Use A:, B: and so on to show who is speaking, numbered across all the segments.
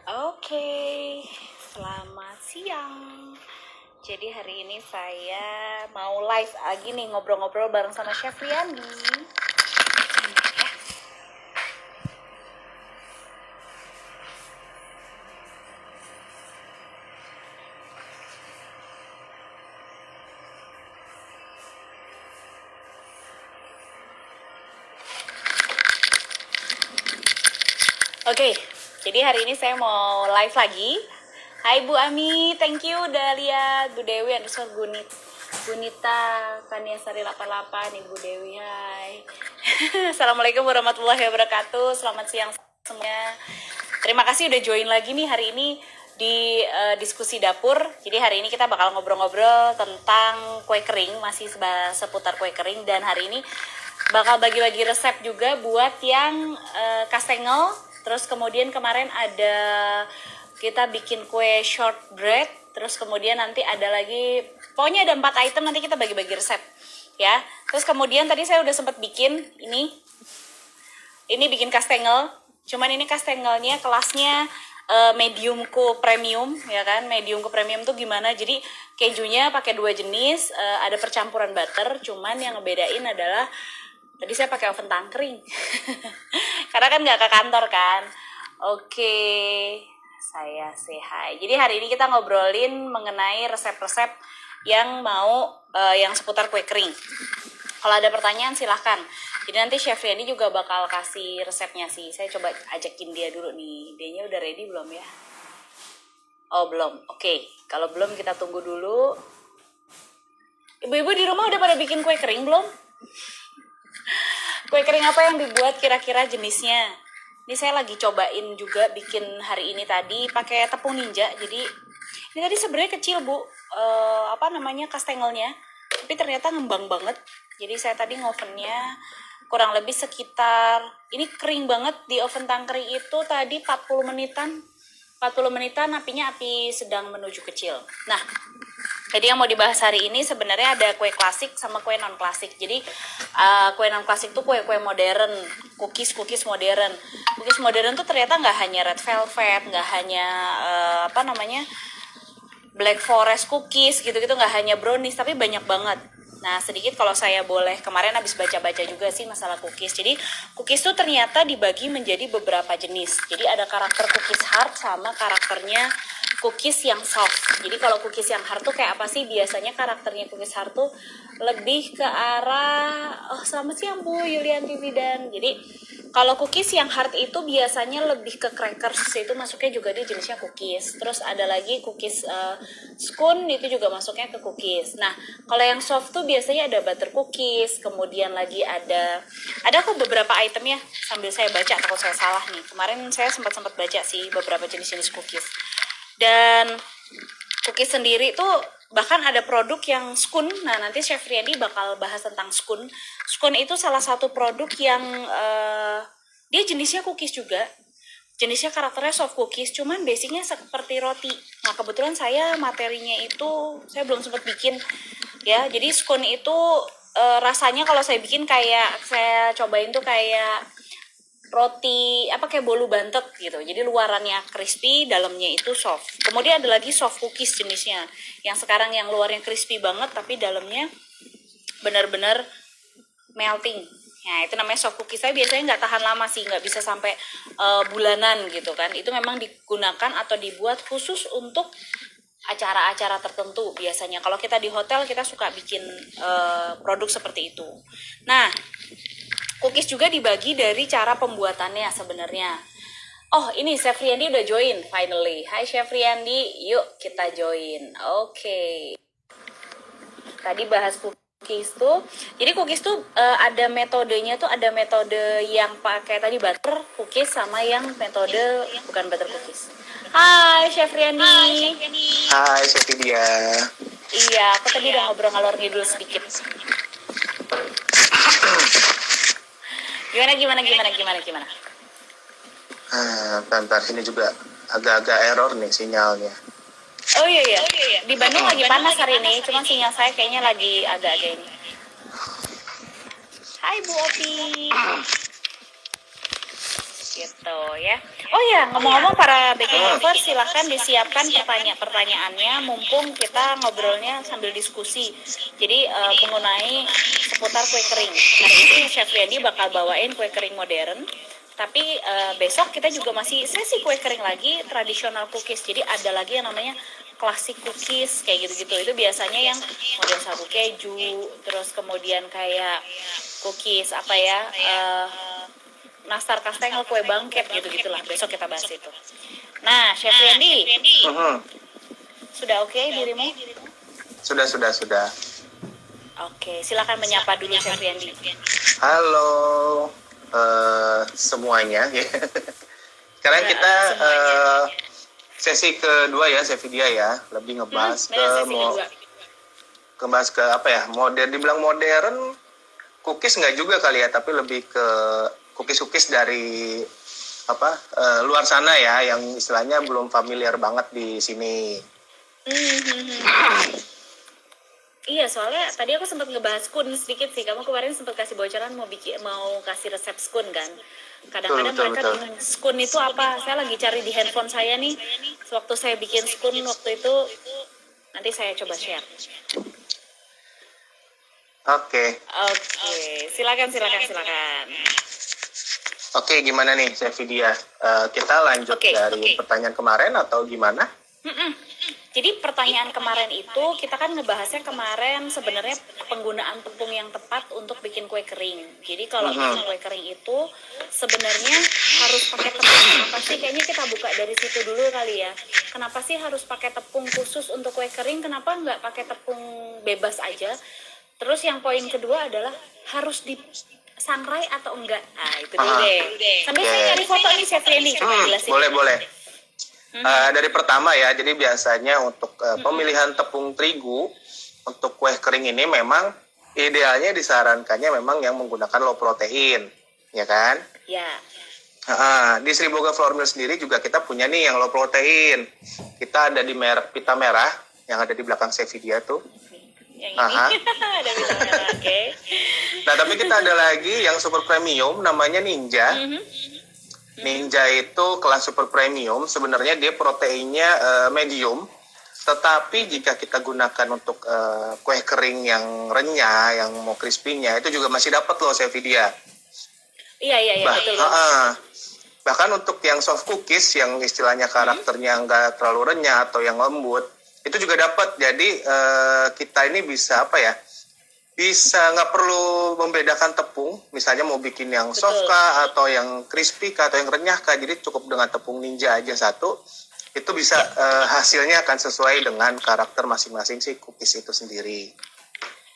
A: Oke, selamat siang. Jadi hari ini saya mau live lagi nih ngobrol-ngobrol bareng sama Chef Riyandi. Sebentar ya. Oke, jadi hari ini saya mau live lagi. Hai Bu Ami, thank you udah lihat. Bu Dewi underscore Gunita Kaniasari 88, Ibu Dewi, hai. Assalamualaikum warahmatullahi wabarakatuh. Selamat siang semuanya. Terima kasih udah join lagi nih hari ini di diskusi dapur. Jadi hari ini kita bakal ngobrol-ngobrol tentang kue kering, masih seputar kue kering, dan hari ini bakal bagi-bagi resep juga buat yang kastengel. Terus kemudian kemarin ada kita bikin kue shortbread. Terus kemudian nanti ada lagi, pokoknya ada 4 item, nanti kita bagi-bagi resep ya. Terus kemudian tadi saya udah sempat bikin ini bikin kastengel. Cuman ini kastengelnya kelasnya medium ke premium ya kan. Medium ke premium tuh gimana? Jadi kejunya pakai 2 jenis, ada percampuran butter. Cuman yang ngebedain adalah tadi saya pakai oven tangkring. Karena kan nggak ke kantor kan. Oke, saya say hi. Jadi hari ini kita ngobrolin mengenai resep-resep yang yang seputar kue kering. Kalau ada pertanyaan silahkan. Jadi nanti Chef Riyandi juga bakal kasih resepnya sih. Saya coba ajakin dia dulu nih. Dianya udah ready belum ya? Oh belum. Oke, kalau belum kita tunggu dulu. Ibu-ibu di rumah udah pada bikin kue kering belum? Kue kering apa yang dibuat kira-kira jenisnya? Ini saya lagi cobain juga bikin hari ini tadi pakai tepung ninja. Jadi ini tadi sebenarnya kecil Bu, kastengelnya. Tapi ternyata ngembang banget. Jadi saya tadi ngovennya kurang lebih sekitar, ini kering banget di oven tangkring itu tadi 40 menitan. 40 menitan, apinya api sedang menuju kecil. Nah, jadi yang mau dibahas hari ini sebenarnya ada kue klasik sama kue non klasik. Jadi kue non klasik tuh kue-kue modern, cookies modern. Cookies modern tuh ternyata nggak hanya red velvet, nggak hanya black forest cookies gitu-gitu, nggak hanya brownies, tapi banyak banget. Nah, sedikit kalau saya boleh, kemarin habis baca-baca juga sih masalah cookies. Jadi cookies tuh ternyata dibagi menjadi beberapa jenis. Jadi ada karakter cookies hard sama karakternya cookies yang soft. Jadi kalau cookies yang hard tuh kayak apa sih? Biasanya karakternya cookies hard tuh lebih ke arah, selamat siang Bu Yulianti Bidan. Jadi kalau cookies yang hard itu biasanya lebih ke crackers, itu masuknya juga di jenisnya cookies. Terus ada lagi cookies scone, itu juga masuknya ke cookies. Nah, kalau yang soft tuh biasanya ada butter cookies, kemudian lagi ada kok beberapa itemnya. Sambil saya baca, takut saya salah nih. Kemarin saya sempat baca sih beberapa jenis-jenis cookies. Dan cookies sendiri tuh bahkan ada produk yang scone. Nah, nanti Chef Riyandi bakal bahas tentang scone. Scone itu salah satu produk yang dia jenisnya cookies juga. Jenisnya karakternya soft cookies, cuman basicnya seperti roti. Nah, kebetulan saya materinya itu saya belum sempat bikin ya. Jadi scone itu rasanya kalau saya bikin kayak saya cobain tuh kayak roti kayak bolu bantet gitu. Jadi luarannya crispy, dalamnya itu soft. Kemudian ada lagi soft cookies jenisnya. Yang sekarang yang luarnya crispy banget tapi dalamnya benar-benar melting. Nah, itu namanya soft cookies. Saya biasanya nggak tahan lama sih, nggak bisa sampai bulanan gitu kan. Itu memang digunakan atau dibuat khusus untuk acara-acara tertentu biasanya. Kalau kita di hotel kita suka bikin produk seperti itu. Nah, cookies juga dibagi dari cara pembuatannya sebenarnya. Oh, ini Chef Riyandi udah join finally. Hai Chef Riyandi, yuk kita join. Oke. Tadi bahas cookies tuh. Jadi cookies tuh ada metodenya tuh, ada metode yang pakai tadi butter cookies sama yang metode bukan butter cookies. Hai Chef Riyandi.
B: Hai Chef Lydia.
A: Iya, aku tadi udah ngobrol ngalor ngidul sedikit. Gimana?
B: Bentar, ini juga agak-agak error nih sinyalnya.
A: Oh iya. Di Bandung lagi panas hari ini, cuma sinyal saya kayaknya lagi agak-agak ini. Hai Bu Opi. gitu ya. Oh ya, ngomong-ngomong para baking lovers, silahkan disiapkan pertanyaannya mumpung kita ngobrolnya sambil diskusi. Jadi mengenai seputar kue kering. Hari ini Chef Randy bakal bawain kue kering modern. Tapi besok kita juga masih sesi kue kering lagi, tradisional cookies. Jadi ada lagi yang namanya classic cookies kayak gitu-gitu. Itu biasanya yang model sagu keju, terus kemudian kayak cookies apa ya, nastar kastengel, kue bangket gitu-gitulah. Besok kita bahas itu. Nah, Chef Randy, sudah oke dirimu?
B: Sudah.
A: Oke, silakan menyapa dulu Chef Randy.
B: Halo semuanya. Sekarang kita sesi kedua ya, Chef Vidya ya, lebih ngebahas ngebahas ke apa ya, modern, dibilang modern, cookies nggak juga kali ya, tapi lebih ke cookies dari apa luar sana ya, yang istilahnya belum familiar banget di sini.
A: Iya, soalnya tadi aku sempat ngebahas skun sedikit sih. Kamu kemarin sempat kasih bocoran mau kasih resep skun kan. Kadang-kadang mereka bingung skun itu apa. Saya lagi cari di handphone saya nih. Waktu saya bikin skun waktu itu, nanti saya coba share.
B: Oke,
A: silakan.
B: Oke, gimana nih Chef Vidya? Kita lanjut dari pertanyaan kemarin atau gimana?
A: Jadi pertanyaan kemarin itu kita kan ngebahasnya kemarin sebenarnya penggunaan tepung yang tepat untuk bikin kue kering. Jadi kalau bikin kue kering itu sebenarnya harus pakai tepung apa sih? Kayaknya kita buka dari situ dulu kali ya. Kenapa sih harus pakai tepung khusus untuk kue kering? Kenapa nggak pakai tepung bebas aja? Terus yang poin kedua adalah harus disangrai atau enggak? Ah, itu dulu deh. Sambil saya cari foto nih Chef Randy, coba jelasin.
B: Boleh. Dari pertama ya, jadi biasanya untuk pemilihan tepung terigu untuk kue kering ini memang idealnya disarankannya memang yang menggunakan low protein, ya kan?
A: Ya.
B: Di Sri Boga Flour Mill sendiri juga kita punya nih yang low protein. Kita ada di merek pita merah yang ada di belakang Chef Vidya tuh.
A: Yang ini ada pita merah, oke.
B: Nah, tapi kita ada lagi yang super premium namanya Ninja. Ninja itu kelas super premium, sebenarnya dia proteinnya medium, tetapi jika kita gunakan untuk kue kering yang renyah, yang mau crispy-nya, itu juga masih dapat loh Chef Vidya.
A: Iya, betul.
B: Bahkan untuk yang soft cookies, yang istilahnya karakternya nggak terlalu renyah atau yang lembut, itu juga dapat. Jadi kita ini bisa apa ya? Bisa nggak perlu membedakan tepung, misalnya mau bikin yang soft kah atau yang crispy kah atau yang renyah kah, jadi cukup dengan tepung Ninja aja satu, itu bisa hasilnya akan sesuai dengan karakter masing-masing si cookies itu sendiri.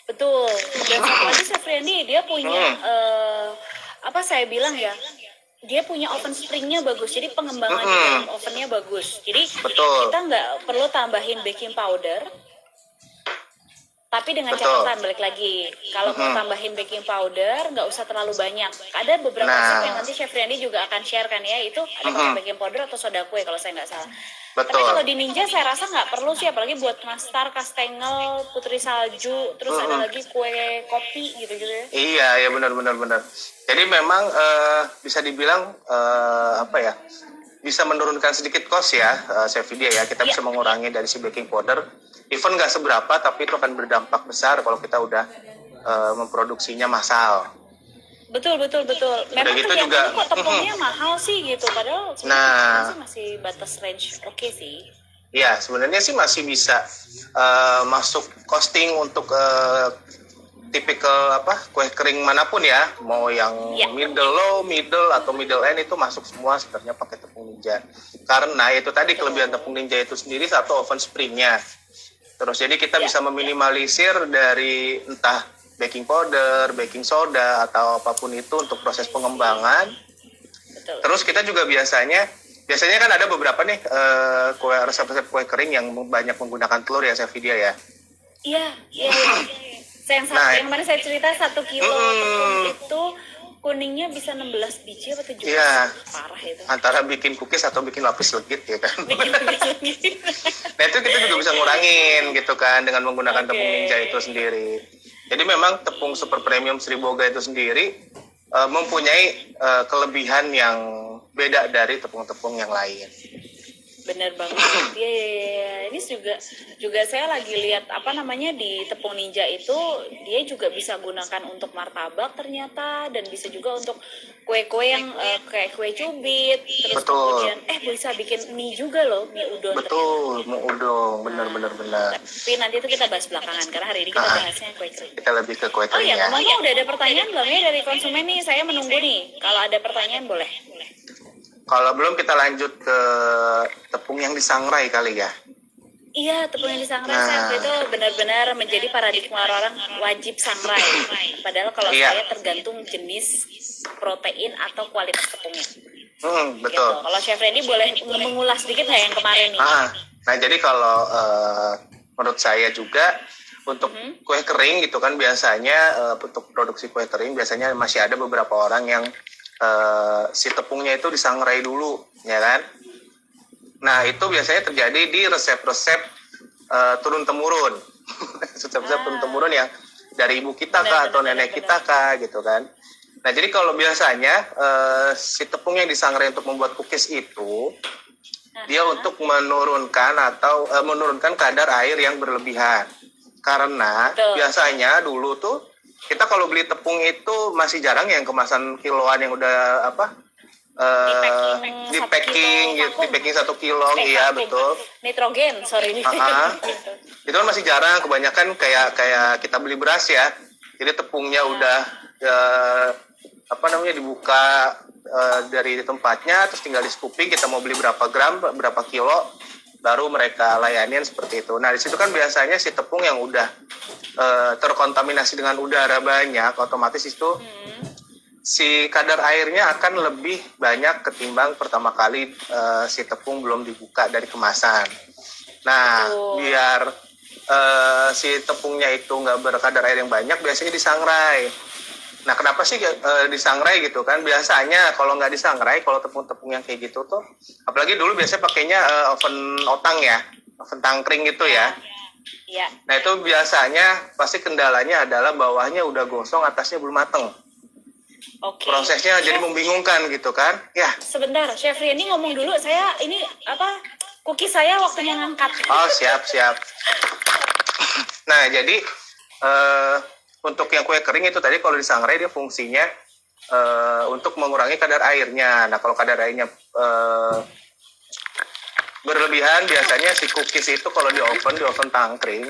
A: Betul. Dan satu lagi Chef Randy, dia punya apa saya bilang ya, dia punya oven springnya bagus, jadi pengembangan di dalam ovennya bagus. Jadi kita nggak perlu tambahin baking powder. Tapi dengan catatan, balik lagi, kalau mau tambahin baking powder, nggak usah terlalu banyak. Ada beberapa resep yang nanti Chef Randy juga akan share kan ya, itu ada pakai baking powder atau soda kue kalau saya nggak salah. Tapi kalau di Ninja saya rasa nggak perlu sih, apalagi buat nastar, kastengel, putri salju, terus ada lagi kue kopi gitu-gitu ya.
B: Iya, benar. Jadi memang bisa dibilang apa ya, bisa menurunkan sedikit cost ya, Chef Vidya ya. Kita bisa mengurangi dari si baking powder. Even nggak seberapa, tapi itu akan berdampak besar kalau kita udah memproduksinya massal.
A: Betul. Memang
B: gitu
A: kelihatannya
B: juga,
A: kok tepungnya mahal sih gitu, padahal masih batas range oke sih.
B: Ya, sebenarnya sih masih bisa masuk costing untuk tipikal kue kering manapun ya, mau yang middle low, middle atau middle end itu masuk semua sebenarnya pakai tepung Ninja. Karena itu tadi kelebihan tepung Ninja itu sendiri satu oven springnya. Terus jadi kita bisa meminimalisir dari entah baking powder, baking soda atau apapun itu untuk proses pengembangan.
A: Betul.
B: Terus kita juga biasanya kan ada beberapa nih resep-resep kue kering yang banyak menggunakan telur ya, Chef Vidya ya.
A: Iya. Yang kemarin saya cerita 1 kilo tepung itu kuningnya bisa 16 biji atau 17.
B: Iya.
A: Parah itu.
B: Antara bikin cookies atau bikin lapis legit ya kan.
A: Bikin cookies legit.
B: Nah itu kita juga bisa ngurangin gitu kan dengan menggunakan tepung Ninja itu sendiri. Jadi memang tepung super premium Sri Boga itu sendiri mempunyai kelebihan yang beda dari tepung-tepung yang lain.
A: Bener banget. Iya. Ini juga saya lagi lihat di tepung ninja itu dia juga bisa gunakan untuk martabak ternyata, dan bisa juga untuk kue-kue yang kayak kue cubit. Terus
B: Betul.
A: kemudian bisa bikin mie juga loh, mie udon.
B: Betul, mie udon, benar.
A: Tapi nanti itu kita bahas belakangan karena hari ini kita bahasnya kue kering.
B: Kita lebih ke kue
A: Oh
B: kering
A: iya,
B: ya.
A: ngomong udah ada pertanyaan belum ya dari konsumen nih? Saya menunggu nih. Kalau ada pertanyaan boleh.
B: Kalau belum kita lanjut ke tepung yang disangrai kali ya.
A: Iya, tepung yang disangrai itu benar-benar menjadi paradigma orang wajib sangrai. Padahal kalau saya tergantung jenis protein atau kualitas tepungnya.
B: Betul.
A: Gitu. Kalau Chef Randy boleh mengulas sedikit nggak yang kemarin nih?
B: Nah jadi kalau menurut saya juga untuk kue kering gitu kan biasanya untuk produksi kue kering biasanya masih ada beberapa orang yang si tepungnya itu disangrai dulu, ya kan? Nah itu biasanya terjadi di resep-resep turun temurun, resep-resep turun temurun yang dari ibu kita kah atau nenek kita kah gitu kan? Nah jadi kalau biasanya si tepung yang disangrai untuk membuat cookies itu dia untuk menurunkan kadar air yang berlebihan, karena biasanya dulu tuh kita kalau beli tepung itu masih jarang yang kemasan kiloan yang udah di packing 1 kilo, iya betul.
A: Nitrogen, sorry.
B: Itu kan masih jarang, kebanyakan kayak kita beli beras ya. Jadi tepungnya udah dibuka dari tempatnya, terus tinggal di scooping, kita mau beli berapa gram, berapa kilo, baru mereka layanin seperti itu. Nah di situ kan biasanya si tepung yang udah terkontaminasi dengan udara banyak, otomatis itu si kadar airnya akan lebih banyak ketimbang pertama kali si tepung belum dibuka dari kemasan. Nah biar si tepungnya itu nggak berkadar air yang banyak, biasanya disangrai. Nah kenapa sih disangrai gitu kan? Biasanya kalau nggak disangrai, kalau tepung-tepung yang kayak gitu tuh, apalagi dulu biasanya pakainya oven otang ya, oven tangkring gitu ya.
A: Iya.
B: Nah itu biasanya pasti kendalanya adalah bawahnya udah gosong, atasnya belum mateng.
A: Oke.
B: Prosesnya jadi membingungkan gitu kan? Ya.
A: Sebentar, Chef Riani ngomong dulu. Saya ini cookies saya waktunya ngangkat.
B: Oh siap. Nah jadi untuk yang kue kering itu tadi kalau disangrai dia fungsinya untuk mengurangi kadar airnya. Nah kalau kadar airnya berlebihan, biasanya si cookies itu kalau di oven tangkring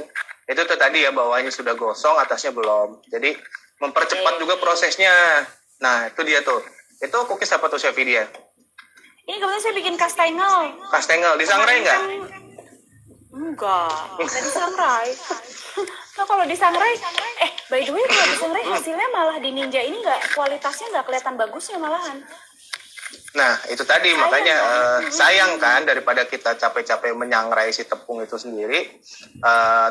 B: itu tuh tadi ya, bawahnya sudah gosong, atasnya belum. Jadi mempercepat juga prosesnya. Nah itu dia tuh. Itu cookies apa tuh Chef dia?
A: Ini kebetulan saya bikin kastengel.
B: Kastengel disangrai nggak?
A: Enggak disangrai. Nah kalau disangrai, by the way kalau disangrai hasilnya malah di Ninja ini kualitasnya nggak kelihatan bagusnya malahan.
B: Nah itu tadi makanya sayang kan, daripada kita capek-capek menyangrai si tepung itu sendiri,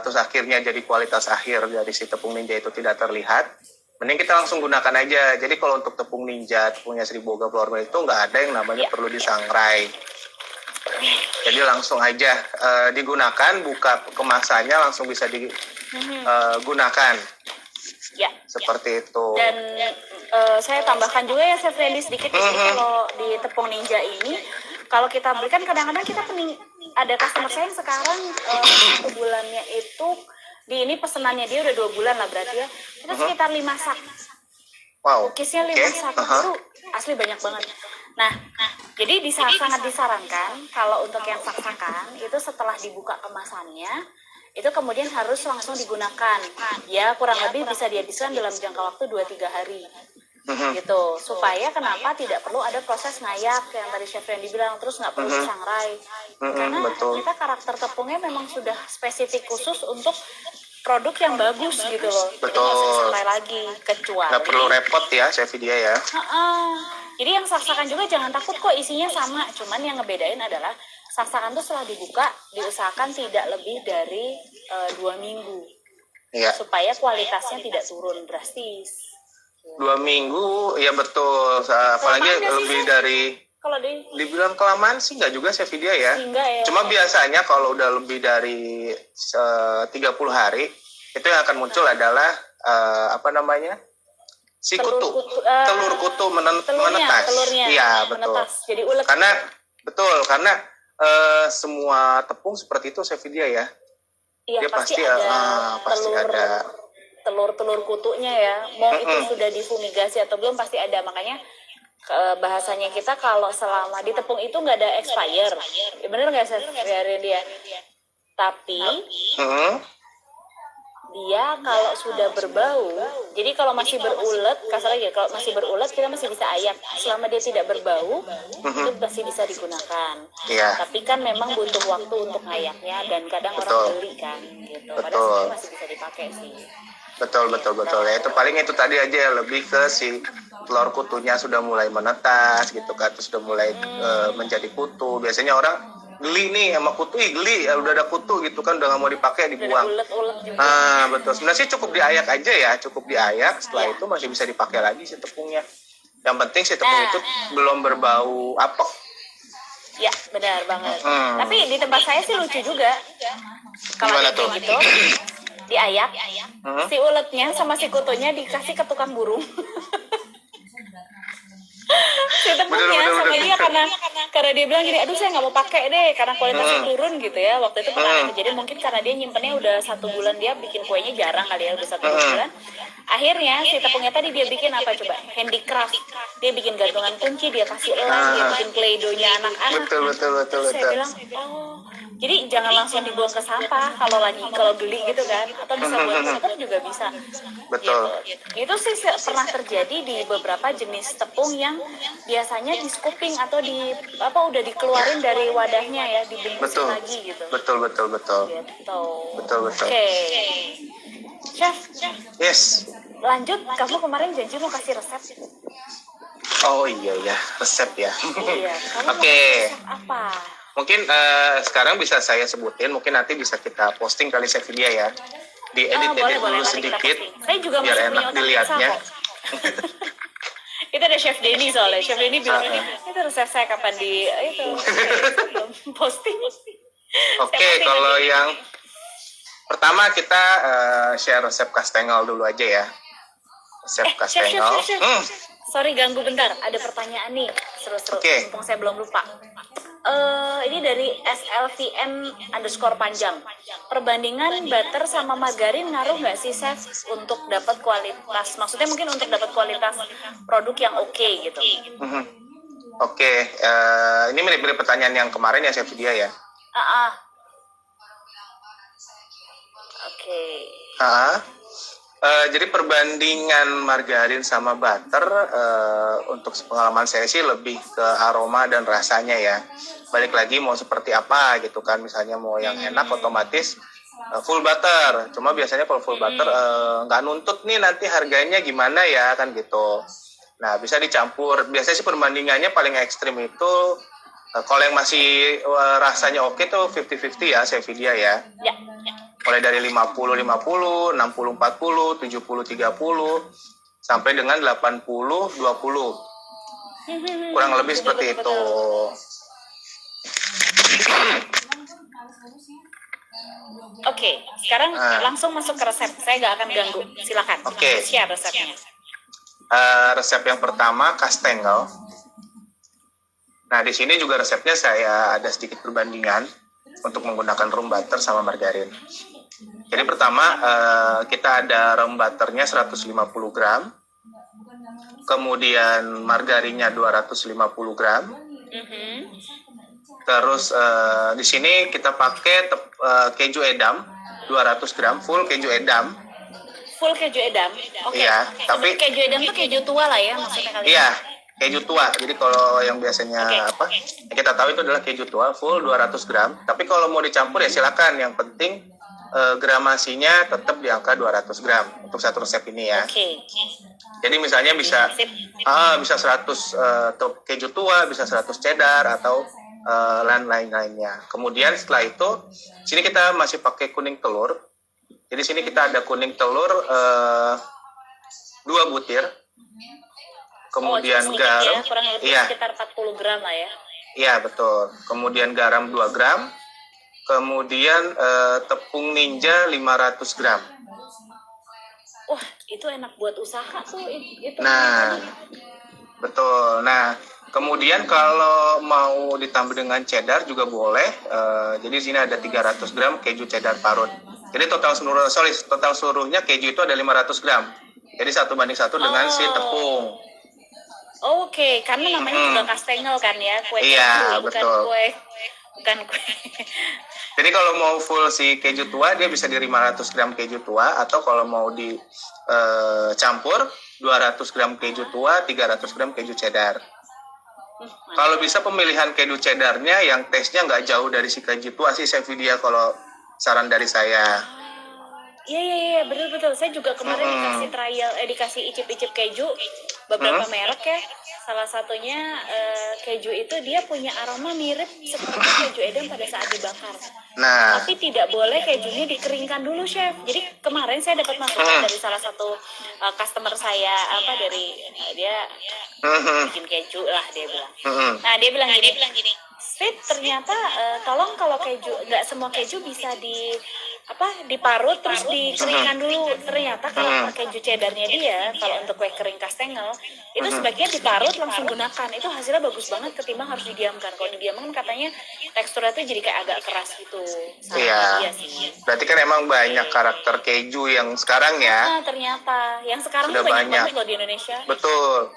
B: terus akhirnya jadi kualitas akhir dari si tepung Ninja itu tidak terlihat. Mending kita langsung gunakan aja. Jadi kalau untuk tepung Ninja, tepungnya Seribu Boga Flour Mill itu nggak ada yang namanya perlu disangrai. Jadi langsung aja digunakan, buka kemasannya langsung bisa digunakan.
A: Ya.
B: Seperti itu.
A: Dan saya tambahkan juga ya Chef Randy sedikit di sini, kalau di tepung Ninja ini kalau kita belikan, kadang-kadang kita ada customer saya yang sekarang 1 bulannya itu ini pesenannya dia udah 2 bulan lah berarti ya, itu sekitar 5 sak.
B: Wow.
A: Cookiesnya 5 sak itu asli banyak banget. Nah jadi sangat disarankan kalau untuk yang sak-sakan itu setelah dibuka kemasannya itu kemudian harus langsung digunakan. Ya kurang lebih bisa dihabiskan dalam jangka waktu 2-3 hari. Gitu, supaya kenapa tidak perlu ada proses ngayak yang tadi Chef Randy bilang, terus nggak perlu disangrai. Karena kita karakter tepungnya memang sudah spesifik khusus untuk produk yang bagus gitu loh. Jadi nggak usah disangrai lagi, kecuali
B: nggak perlu repot ya Chef dia ya.
A: Jadi yang sak-sakan juga jangan takut kok isinya sama, cuman yang ngebedain adalah sak-sakan tuh setelah dibuka diusahakan tidak lebih dari 2 minggu. Iya. Supaya kualitasnya tidak turun drastis.
B: 2 minggu, ya betul. Apalagi lebih dari,
A: kalau
B: dibilang kelamaan sih nggak juga Chef dia ya. Cuma biasanya kalau udah lebih dari 30 hari, itu yang akan muncul adalah si kutu, telur kutu
A: telurnya,
B: menetas.
A: telurnya
B: Iya, betul.
A: menetas, jadi ulet.
B: Karena semua tepung seperti itu, Sevidia ya.
A: Iya,
B: Dia
A: pasti
B: pasti
A: ada
B: pasti
A: telur
B: ada.
A: telur kutunya ya. Mau itu sudah difumigasi atau belum pasti ada. Makanya bahasanya kita kalau selama di tepung itu nggak ada expire. Ya, bener nggak sih dia? Tapi dia kalau sudah berbau, jadi kalau masih berulet, kasar aja, kalau masih berulet kita masih bisa ayak. Selama dia tidak berbau, itu masih bisa digunakan.
B: Iya.
A: Tapi kan memang butuh waktu untuk ngayaknya dan kadang
B: Betul.
A: orang beli kan, gitu. Padahal
B: Betul.
A: sebenarnya masih bisa dipakai sih.
B: Betul. Ya, itu paling itu tadi aja ya, lebih ke si telur kutunya sudah mulai menetas gitu kan, terus sudah mulai menjadi kutu. Biasanya orang geli nih sama kutu, geli ya udah ada kutu gitu kan, udah nggak mau dipakai, dibuang.
A: Ulet-ulet juga.
B: Betul. Sebenarnya sih cukup diayak aja ya, cukup diayak. Setelah itu masih bisa dipakai lagi si tepungnya. Yang penting si tepung itu belum berbau apek.
A: Ya, benar banget. Tapi di tempat saya sih lucu juga. Kalau
B: Gimana
A: kayak
B: tuh?
A: gitu, diayak, si uletnya sama si kutunya dikasih ke tukang burung. Si tepungnya
B: Bener.
A: sama dia karena dia bilang gini, aduh saya nggak mau pakai deh karena kualitasnya turun gitu ya. Waktu itu pernah ada kejadian, mungkin karena dia nyimpennya udah 1 bulan, dia bikin kuenya jarang kali ya, udah 1 bulan. Akhirnya si tepungnya tadi dia bikin apa coba, handicraft. Dia bikin gantungan kunci, dia kasih lem, dia bikin play-doh-nya anak-anak.
B: Betul.
A: Saya bilang, jadi jangan langsung dibuang ke sampah kalau geli gitu kan, atau bisa buat tepung juga bisa.
B: Betul.
A: Gitu. Itu sih pernah terjadi di beberapa jenis tepung yang biasanya di scooping atau udah dikeluarin dari wadahnya ya, dibungkusin lagi gitu.
B: Betul.
A: Gitu.
B: Betul.
A: Oke. Chef.
B: Yes.
A: Lanjut, kamu kemarin janji mau kasih resep.
B: Oh iya, resep ya.
A: Iya, kamu mau
B: Oke.
A: resep apa?
B: Mungkin sekarang bisa saya sebutin, mungkin nanti bisa kita posting kali Sevidia ya. Diedit dulu sedikit,
A: saya juga
B: biar
A: masih
B: enak
A: punya
B: dilihatnya.
A: Itu ada Chef Denny soalnya. Chef Denny bilang, itu resep saya kapan itu posting.
B: Oke, kalau yang pertama kita share resep kastengel dulu aja ya. Resep kastengel.
A: Chef. Sorry ganggu bentar, ada pertanyaan nih seru-seru.
B: Oke.
A: Mumpung saya belum lupa. Ini dari SLVN_panjang. Perbandingan butter sama margarin ngaruh nggak sih, Chef, untuk dapat kualitas? Maksudnya mungkin untuk dapat kualitas produk yang oke gitu.
B: Oke, ini mirip-mirip pertanyaan yang kemarin ya, Sevidia ya.
A: Oke.
B: Jadi perbandingan margarin sama butter untuk pengalaman saya sih lebih ke aroma dan rasanya ya. Balik lagi mau seperti apa gitu kan, misalnya mau yang enak otomatis full butter. Cuma biasanya kalau full butter nggak nuntut nih nanti harganya gimana ya kan gitu. Nah bisa dicampur. Biasanya sih perbandingannya paling ekstrim itu kalau yang masih rasanya oke tuh 50-50 ya, Sevidia ya.
A: Ya.
B: Mulai dari 50-50, 60-40, 70-30, sampai dengan 80-20. Kurang lebih seperti itu.
A: Oke, sekarang langsung masuk ke resep. Saya nggak akan ganggu. Silakan.
B: Oke.
A: Share resepnya.
B: Resep yang pertama kastengel. Nah, di sini juga resepnya saya ada sedikit perbandingan untuk menggunakan room butter sama margarin. Jadi pertama kita ada room butternya 150 gram, kemudian margarinnya 250 gram. Terus di sini kita pakai keju edam 200 gram, full keju edam.
A: Full keju edam. Oke.
B: Iya, tapi
A: keju edam tuh keju tua lah ya maksudnya kali.
B: Iya, keju tua. Jadi kalau yang biasanya kita tahu itu adalah keju tua full 200 gram. Tapi kalau mau dicampur ya silakan. Yang penting gramasinya tetap di angka 200 gram untuk satu resep ini ya.
A: Oke.
B: Jadi misalnya bisa 100 keju tua, bisa 100 cheddar atau lain-lainnya. Kemudian setelah itu, sini kita masih pakai kuning telur. Jadi sini kita ada kuning telur 2 butir. Kemudian garam,
A: ya, kurang lebih sekitar 40 gram lah ya.
B: Iya betul. Kemudian garam 2 gram. Kemudian tepung ninja 500 gram.
A: Wah, itu enak buat usaha tuh itu.
B: Nah, betul. Nah, kemudian kalau mau ditambah dengan cheddar juga boleh. Jadi di sini ada 300 gram keju cheddar parut. Jadi total seluruhnya keju itu ada 500 gram. Jadi 1:1 dengan si tepung.
A: Oke, karena namanya juga kastengel kan ya, kue
B: Iya,
A: keju,
B: betul.
A: bukan kue.
B: Jadi kalau mau full si keju tua dia bisa di 500 gram keju tua, atau kalau mau di campur 200 gram keju tua, 300 gram keju cheddar. Kalau bisa pemilihan keju cheddarnya yang taste-nya nggak jauh dari si keju tua sih, Sevilla, kalau saran dari saya.
A: Iya, betul. Saya juga kemarin dikasih icip-icip keju beberapa merek ya. Salah satunya keju itu dia punya aroma mirip seperti keju edam pada saat dibakar.
B: Nah,
A: Tapi tidak boleh kejunya dikeringkan dulu, Chef. Jadi kemarin saya dapat masukan dari salah satu customer saya, dia bikin keju lah dia bilang. Nah, dia bilang gini, Sweet, ternyata tolong kalau keju, nggak semua keju bisa diparut terus dikeringkan dulu. Ternyata kalau keju cheddarnya dia, kalau untuk kue kering kastengel itu sebaiknya diparut langsung gunakan. Itu hasilnya bagus banget ketimbang harus didiamkan. Kalau didiamkan katanya teksturnya tuh jadi kayak agak keras gitu.
B: iya.
A: Iya sih.
B: Berarti kan emang banyak karakter keju yang sekarang ya.
A: Nah, ternyata yang sekarang
B: Udah
A: tuh banyak
B: banyak.
A: banget loh di Indonesia.
B: Betul.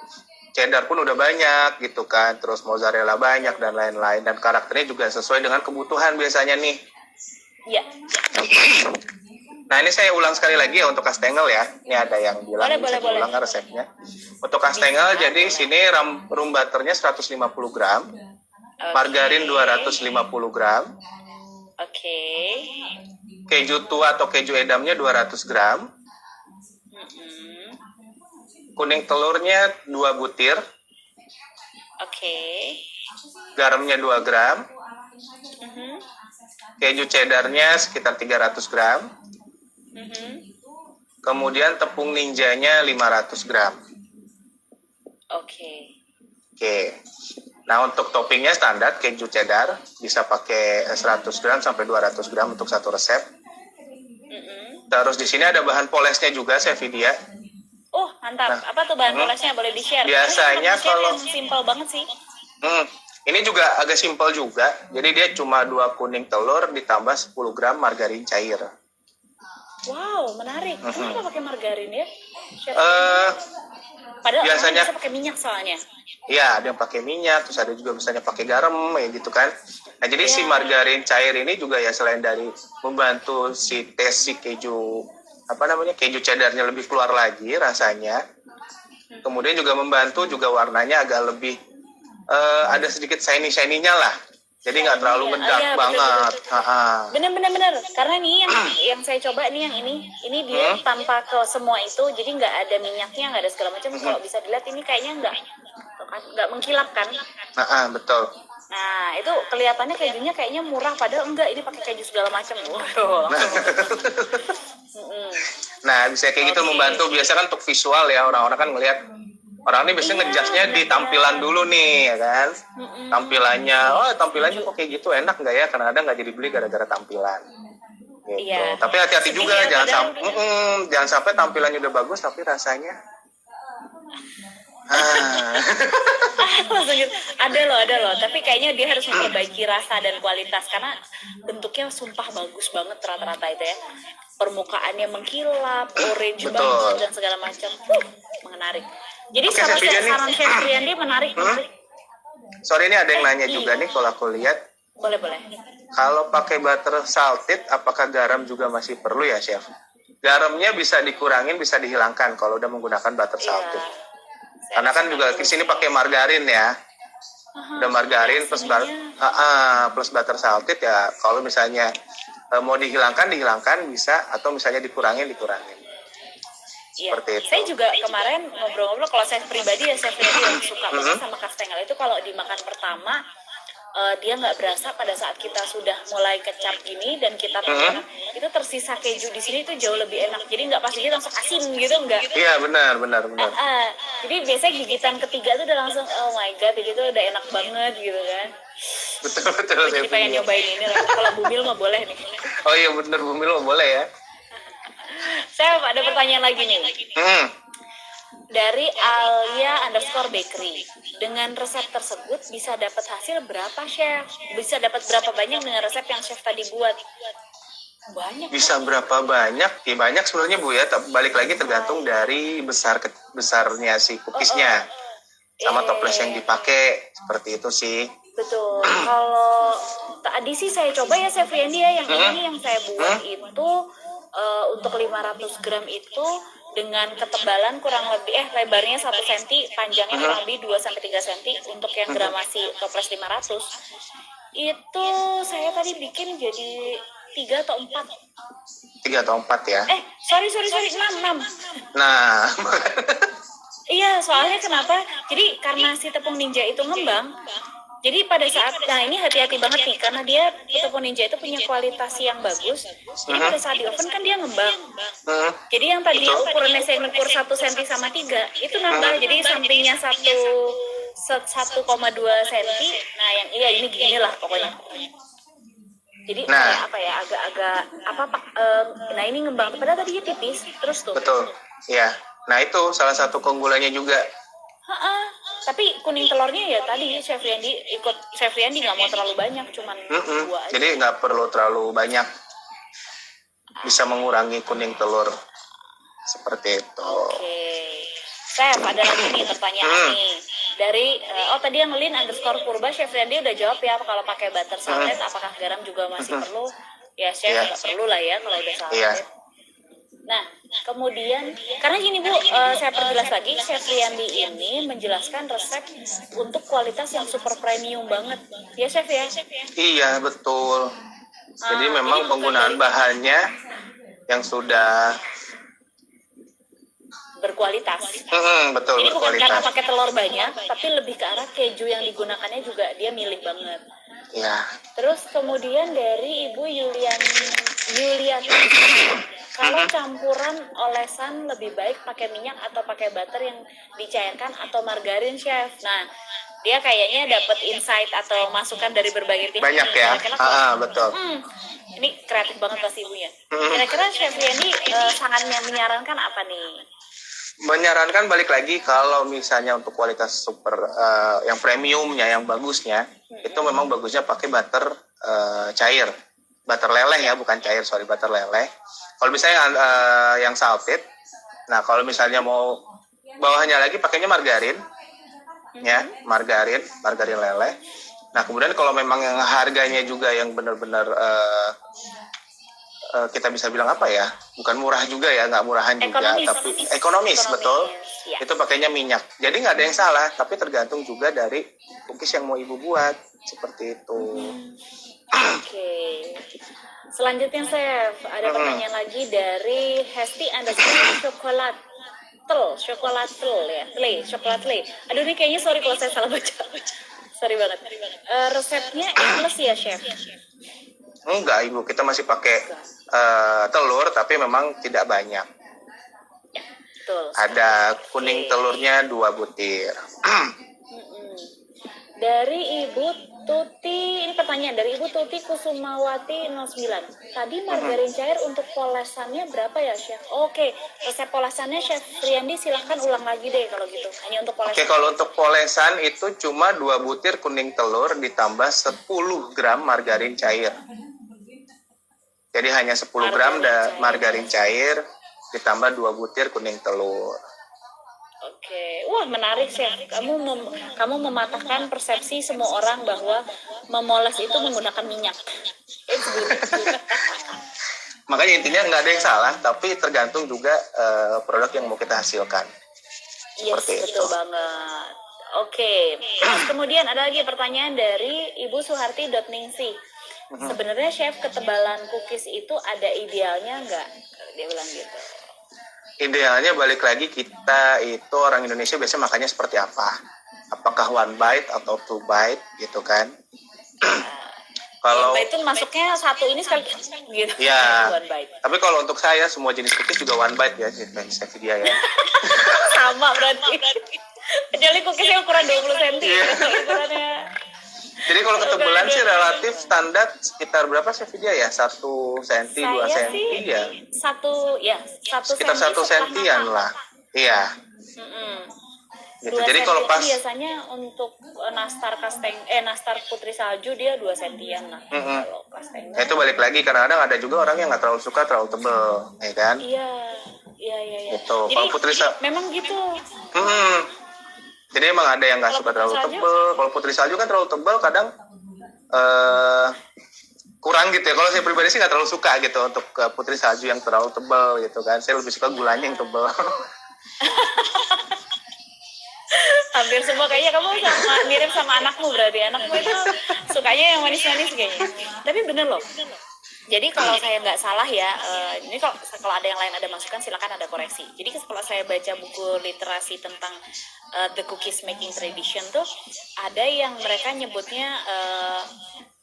B: Cheddar pun udah banyak gitu kan, terus mozzarella banyak dan lain-lain, dan karakternya juga sesuai dengan kebutuhan biasanya nih.
A: Iya.
B: Nah, ini saya ulang sekali lagi ya untuk kastengel ya. Ini ada yang bilang
A: Boleh.
B: ulang resepnya. Untuk kastengel jadi sini room butternya 150 gram, margarin 250 gram,
A: Oke.
B: keju tua atau keju edamnya 200 gram, kuning telurnya 2 butir,
A: Oke.
B: garamnya 2 gram, keju cheddarnya sekitar 300 gram, kemudian tepung ninjanya 500 gram.
A: Oke.
B: Oke. Nah, untuk toppingnya standar keju cheddar, bisa pakai 100 gram sampai 200 gram untuk satu resep. Terus di sini ada bahan polesnya juga, Sevilla.
A: Oh, mantap. Apa tuh bahan polesnya? Boleh di-share?
B: Biasanya kalau
A: yang simpel banget sih.
B: Ini juga agak simpel juga. Jadi dia cuma 2 kuning telur ditambah 10 gram margarin cair.
A: Wow, menarik. Kenapa pakai margarin ya? Chef? Padahal
B: biasanya
A: bisa pakai minyak soalnya.
B: Iya, ada yang pakai minyak, terus ada juga misalnya pakai garam ya gitu kan. Nah, jadi si margarin cair ini juga ya selain dari membantu si taste si keju keju cheddarnya lebih keluar lagi rasanya. Kemudian juga membantu juga warnanya agak lebih ada sedikit shiny-nya lah. Jadi nggak terlalu ngedak banget.
A: Bener. Karena nih yang saya coba nih yang ini dia tanpa ke semua itu, jadi nggak ada minyaknya, nggak ada segala macam. Kalau bisa dilihat ini kayaknya nggak mengkilap kan?
B: Betul.
A: Nah, itu kelihatannya kejunya kayaknya murah, padahal enggak, ini pakai keju segala macam.
B: Nah, bisa kayak gitu membantu. Biasa kan untuk visual ya, orang-orang kan ngelihat, orang ini biasanya ngejudge-nya di tampilan dulu nih, ya kan? Tampilannya kok kayak gitu, enak nggak ya? Kadang-kadang nggak jadi beli gara-gara tampilan. Gitu.
A: Iya.
B: Tapi hati-hati juga, jangan sampai tampilannya udah bagus tapi rasanya
A: langsung gitu. Ada loh, tapi kayaknya dia harus memperbaiki rasa dan kualitas, karena bentuknya sumpah bagus banget rata-rata itu ya. Permukaannya mengkilap, orange banget dan segala macam. Menarik. Jadi saran Chef Riyandi menarik.
B: Sorry, ini ada yang nanya juga nih kalau aku lihat.
A: Boleh.
B: Kalau pakai butter salted, apakah garam juga masih perlu ya, Chef? Garamnya bisa dikurangin, bisa dihilangkan kalau udah menggunakan butter salted. Karena kan juga di sini pakai margarin ya. Udah margarin plus butter salted ya. Kalau misalnya mau dihilangkan bisa, atau misalnya dikurangin.
A: Iya.
B: Seperti itu.
A: Saya juga kemarin ngobrol-ngobrol, kalau saya pribadi ya, saya yang suka banget sama kastengel itu, kalau dimakan pertama dia nggak berasa pada saat kita sudah mulai kecap gini dan kita tekan itu tersisa keju di sini itu jauh lebih enak. Jadi nggak pas gigit langsung asin gitu, nggak.
B: Iya, benar.
A: Jadi biasanya gigitan ketiga tuh udah langsung oh my god, gitu udah enak banget gitu kan.
B: Betul.
A: Jadi pengen nyobain ini. Kalau Bumil mah boleh nih.
B: Oh iya benar, Bumil mah boleh ya.
A: Chef, ada pertanyaan lagi nih.
B: Hmm.
A: Dari Alia_bakery. Dengan resep tersebut bisa dapat hasil berapa, Chef? Bisa dapat berapa banyak dengan resep yang Chef tadi buat? Banyak.
B: Bisa berapa banyak? Ya banyak sebenarnya Bu ya. Balik lagi tergantung dari besarnya si cookiesnya sama toples yang dipakai, seperti itu sih.
A: Betul. Kalau tadi sih saya coba ya Chef Riyandi ya, yang ini yang saya buat itu untuk 500 gram itu dengan ketebalan kurang lebih lebarnya 1 cm, panjangnya kurang lebih 2 sampai 3 cm untuk yang gramasi toples 500. Itu saya tadi bikin jadi 3 atau 4.
B: 3 atau 4 ya.
A: Sorry 6.
B: Nah,
A: Iya, soalnya kenapa? Jadi karena si tepung ninja itu ngembang, jadi pada saat, nah ini hati-hati banget nih, karena dia tepung ninja itu punya kualitas yang bagus. Jadi pada saat di oven kan dia ngembang. Jadi yang tadi ukurannya saya ukur 1 cm sama 3, itu nambah. Jadi sampingnya 1,2 cm. Nah yang ini gini lah pokoknya. Jadi kayak apa ya, agak-agak nah ini ngembang. Padahal tadinya tipis, terus tuh.
B: betul. Ya. Nah itu salah satu keunggulannya juga.
A: Tapi kuning telurnya ya tadi Chef Riyandi nggak mau terlalu banyak, cuman 2 aja.
B: Jadi nggak perlu terlalu banyak, bisa mengurangi kuning telur seperti itu.
A: Oke. Chef, ada lagi nih pertanyaan nih dari tadi yang _purba. Chef Riyandi udah jawab ya, kalau pakai butter salted apakah garam juga masih perlu? Ya Chef, nggak perlu lah ya kalau udah salted. Nah, kemudian karena gini Bu, saya perjelas lagi, Chef Riyandi ini menjelaskan resep untuk kualitas yang super premium banget. Ya Chef ya?
B: Iya, betul. Jadi memang penggunaan bahannya yang sudah
A: berkualitas.
B: Betul,
A: jadi
B: berkualitas.
A: Bukan karena pakai telur banyak, tapi lebih ke arah keju yang digunakannya juga dia milik banget.
B: Ya.
A: Terus kemudian dari Ibu Yuliati, kalau campuran olesan lebih baik pakai minyak atau pakai butter yang dicairkan atau margarin Chef? Nah, dia kayaknya dapat insight atau masukan dari berbagai pihak.
B: Banyak ya? Betul.
A: Ini kreatif banget pasti Ibunya. Kira-kira Chef Riyandi sangat menyarankan apa nih?
B: Menyarankan balik lagi kalau misalnya untuk kualitas super yang premiumnya, yang bagusnya, itu memang bagusnya pakai butter cair, butter leleh ya, bukan cair, butter leleh. Kalau misalnya yang salted, nah kalau misalnya mau bawahnya lagi pakainya margarin, ya margarin leleh. Nah kemudian kalau memang yang harganya juga yang benar-benar kita bisa bilang apa ya, bukan murah juga ya, nggak murahan juga, tapi ekonomis betul. Ya. Itu pakainya minyak. Jadi nggak ada yang salah, tapi tergantung juga dari cookies yang mau Ibu buat, seperti itu.
A: Oke. Selanjutnya Chef, ada pertanyaan lagi dari Hesti Chocolatle. Aduh ini kayaknya sorry kalau saya salah baca. Sorry banget. Resepnya endless ya Chef?
B: Enggak Ibu, kita masih pakai telur tapi memang tidak banyak.
A: Betul.
B: Ada kuning telurnya 2 butir.
A: Dari Ibu Tuti, ini pertanyaan dari Ibu Tuti Kusumawati 09. Tadi margarin cair untuk polesannya berapa ya Chef? Oke, resep polesannya Chef Riyandi silahkan ulang lagi deh kalau gitu. Hanya untuk polesan.
B: Oke, kalau untuk polesan itu cuma 2 butir kuning telur ditambah 10 gram margarin cair. Jadi hanya 10 gram margarin cair ditambah 2 butir kuning telur.
A: Oke, wah menarik Chef. Kamu mematahkan persepsi semua orang bahwa memoles itu menggunakan minyak.
B: Makanya intinya nggak ada yang salah, tapi tergantung juga produk yang mau kita hasilkan.
A: Yes, betul banget. Oke, terus kemudian ada lagi pertanyaan dari Ibu Suharti.ningsi. Sebenarnya Chef, ketebalan cookies itu ada idealnya nggak? Dia bilang gitu.
B: Idealnya balik lagi, kita itu orang Indonesia biasanya makannya seperti apa? Apakah 1 bite atau 2 bite gitu kan? Kalau
A: 1 bite itu masuknya satu ini sekali gitu.
B: Ya.
A: 1 bite.
B: Tapi kalau untuk saya semua jenis cookies juga 1 bite ya, saya dia ya.
A: Sama berarti. Kecuali cookiesnya ukuran 20 cm. Ukurannya.
B: Jadi kalau ketebalan
A: Udah.
B: sih relatif standar sekitar berapa sih dia ya? 1 senti, 2
A: Saya
B: senti
A: sih
B: ya?
A: satu
B: Sekitar
A: senti
B: 1 sentian
A: setengah.
B: lah. Iya,
A: Mm-mm.
B: gitu.
A: 2
B: Jadi
A: senti
B: kalau
A: itu
B: pas
A: biasanya untuk nastar putri salju dia 2 sentian lah.
B: mm-mm.
A: Kalau kastengel.
B: Itu balik lagi kadang-kadang ada juga orang yang nggak terlalu suka terlalu tebel, ya kan?
A: Iya.
B: Gitu.
A: Jadi
B: Kalau putri
A: memang gitu.
B: hmm, jadi emang ada yang nggak
A: Kalau
B: suka
A: putri
B: terlalu
A: salju,
B: tebel. Kalau putri salju kan terlalu tebel kadang eh kurang gitu ya. Kalau saya pribadi sih nggak terlalu suka gitu untuk putri salju yang terlalu tebel gitu kan. Saya lebih suka gulanya yang tebel.
A: hampir semua kayaknya kamu mirip sama anakmu, berarti anakmu itu sukanya yang manis-manis kayaknya. Tapi bener loh. Jadi kalau saya nggak salah ya, ini kalau ada yang lain ada masukan silakan ada koreksi. Jadi kalau saya baca buku literasi tentang The Cookies Making Tradition tuh ada yang mereka nyebutnya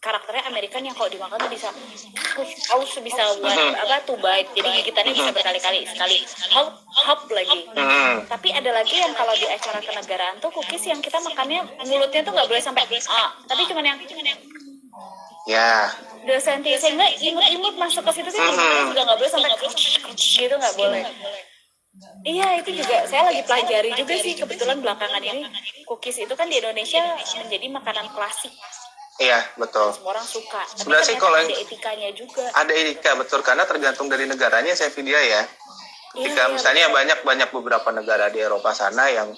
A: karakternya American yang kalau dimakan tuh bisa bisa buat to bite, jadi gigitannya bisa berkali-kali, sekali hop lagi. Tapi ada lagi yang kalau di acara kenegaraan tuh cookies yang kita makannya mulutnya tuh nggak boleh sampai tapi cuman yang
B: Ya.
A: 2 senti, sehingga imut-imut masuk ke situ tuh juga nggak boleh sampai gitu, nggak boleh. Iya, itu juga saya lagi pelajari juga sih kebetulan belakangan ini. Cookies itu kan di Indonesia menjadi makanan klasik.
B: Iya, betul.
A: Semua orang suka. Tapi
B: Sebenarnya sih kalau
A: ada etikanya juga.
B: ada etika betul karena tergantung dari negaranya saya video ya. Ketika misalnya banyak beberapa negara di Eropa sana yang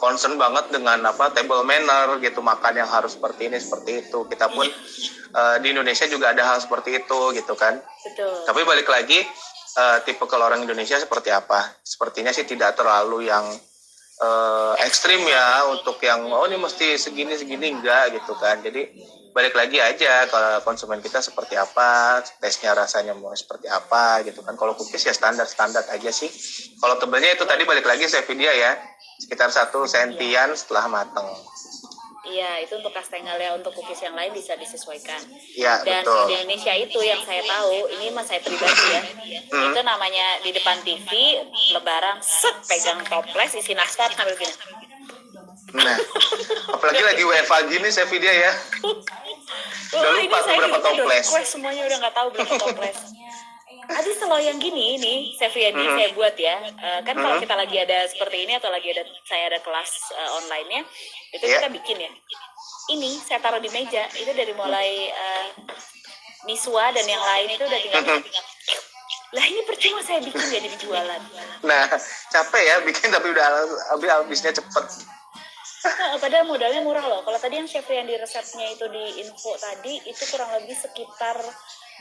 B: concern banget dengan table manner gitu, makan yang harus seperti ini seperti itu. Kita pun di Indonesia juga ada hal seperti itu gitu kan.
A: Betul.
B: Tapi balik lagi tipe kalau orang Indonesia seperti apa? Sepertinya sih tidak terlalu yang ekstrim ya untuk yang ini mesti segini enggak gitu kan. Jadi balik lagi aja kalau konsumen kita seperti apa, tesnya rasanya mau seperti apa gitu kan. Kalau cookies ya standar aja sih. Kalau tebelnya itu tadi balik lagi saya video ya sekitar 1 sentian setelah mateng.
A: Iya, itu untuk kastengel ya, untuk cookies yang lain bisa disesuaikan.
B: Ya,
A: dan
B: betul.
A: Di Indonesia itu yang saya tahu, ini mas saya pribadi ya, itu namanya di depan TV, lebaran, pegang toples, isi nastar sambil gini.
B: Nah, apalagi lagi WFA gini saya video ya. Udah lupa berapa toples.
A: Semuanya udah nggak tahu berapa toples. Ada selalu yang gini nih, saya buat ya. Kan kalau kita lagi ada seperti ini atau lagi saya ada kelas online-nya, itu kita bikin ya. Ini saya taruh di meja, itu dari mulai Niswa dan yang lain itu udah tinggal. Lah ini percuma saya bikin jadi jualan.
B: Nah, capek ya bikin tapi udah habisnya cepet.
A: Padahal modalnya murah loh. Kalau tadi yang Chef Riyandi resepnya itu di info tadi, itu kurang lebih sekitar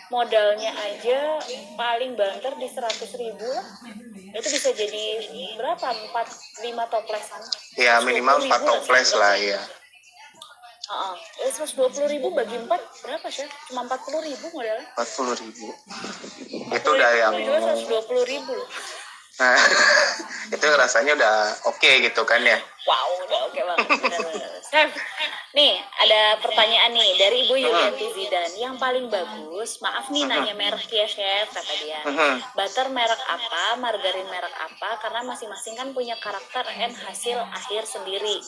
A: modalnya aja paling banter di 100.000 lah. Itu bisa jadi berapa? 4-5 toplesan.
B: Ya minimal 4 toples lah ya.
A: 120.000 bagi 4 berapa sih? Cuma 40.000 modalnya.
B: 40.000. Itu udah yang
A: 120.000 loh.
B: Nah, itu rasanya udah oke gitu kan ya.
A: Wow, udah oke banget. Benar. Chef, nih ada pertanyaan nih dari Ibu Yulianti Zidan. Yang paling bagus, maaf nih nanya merek ya Chef, kata dia. Butter merek apa, margarin merek apa, karena masing-masing kan punya karakter dan hasil akhir sendiri.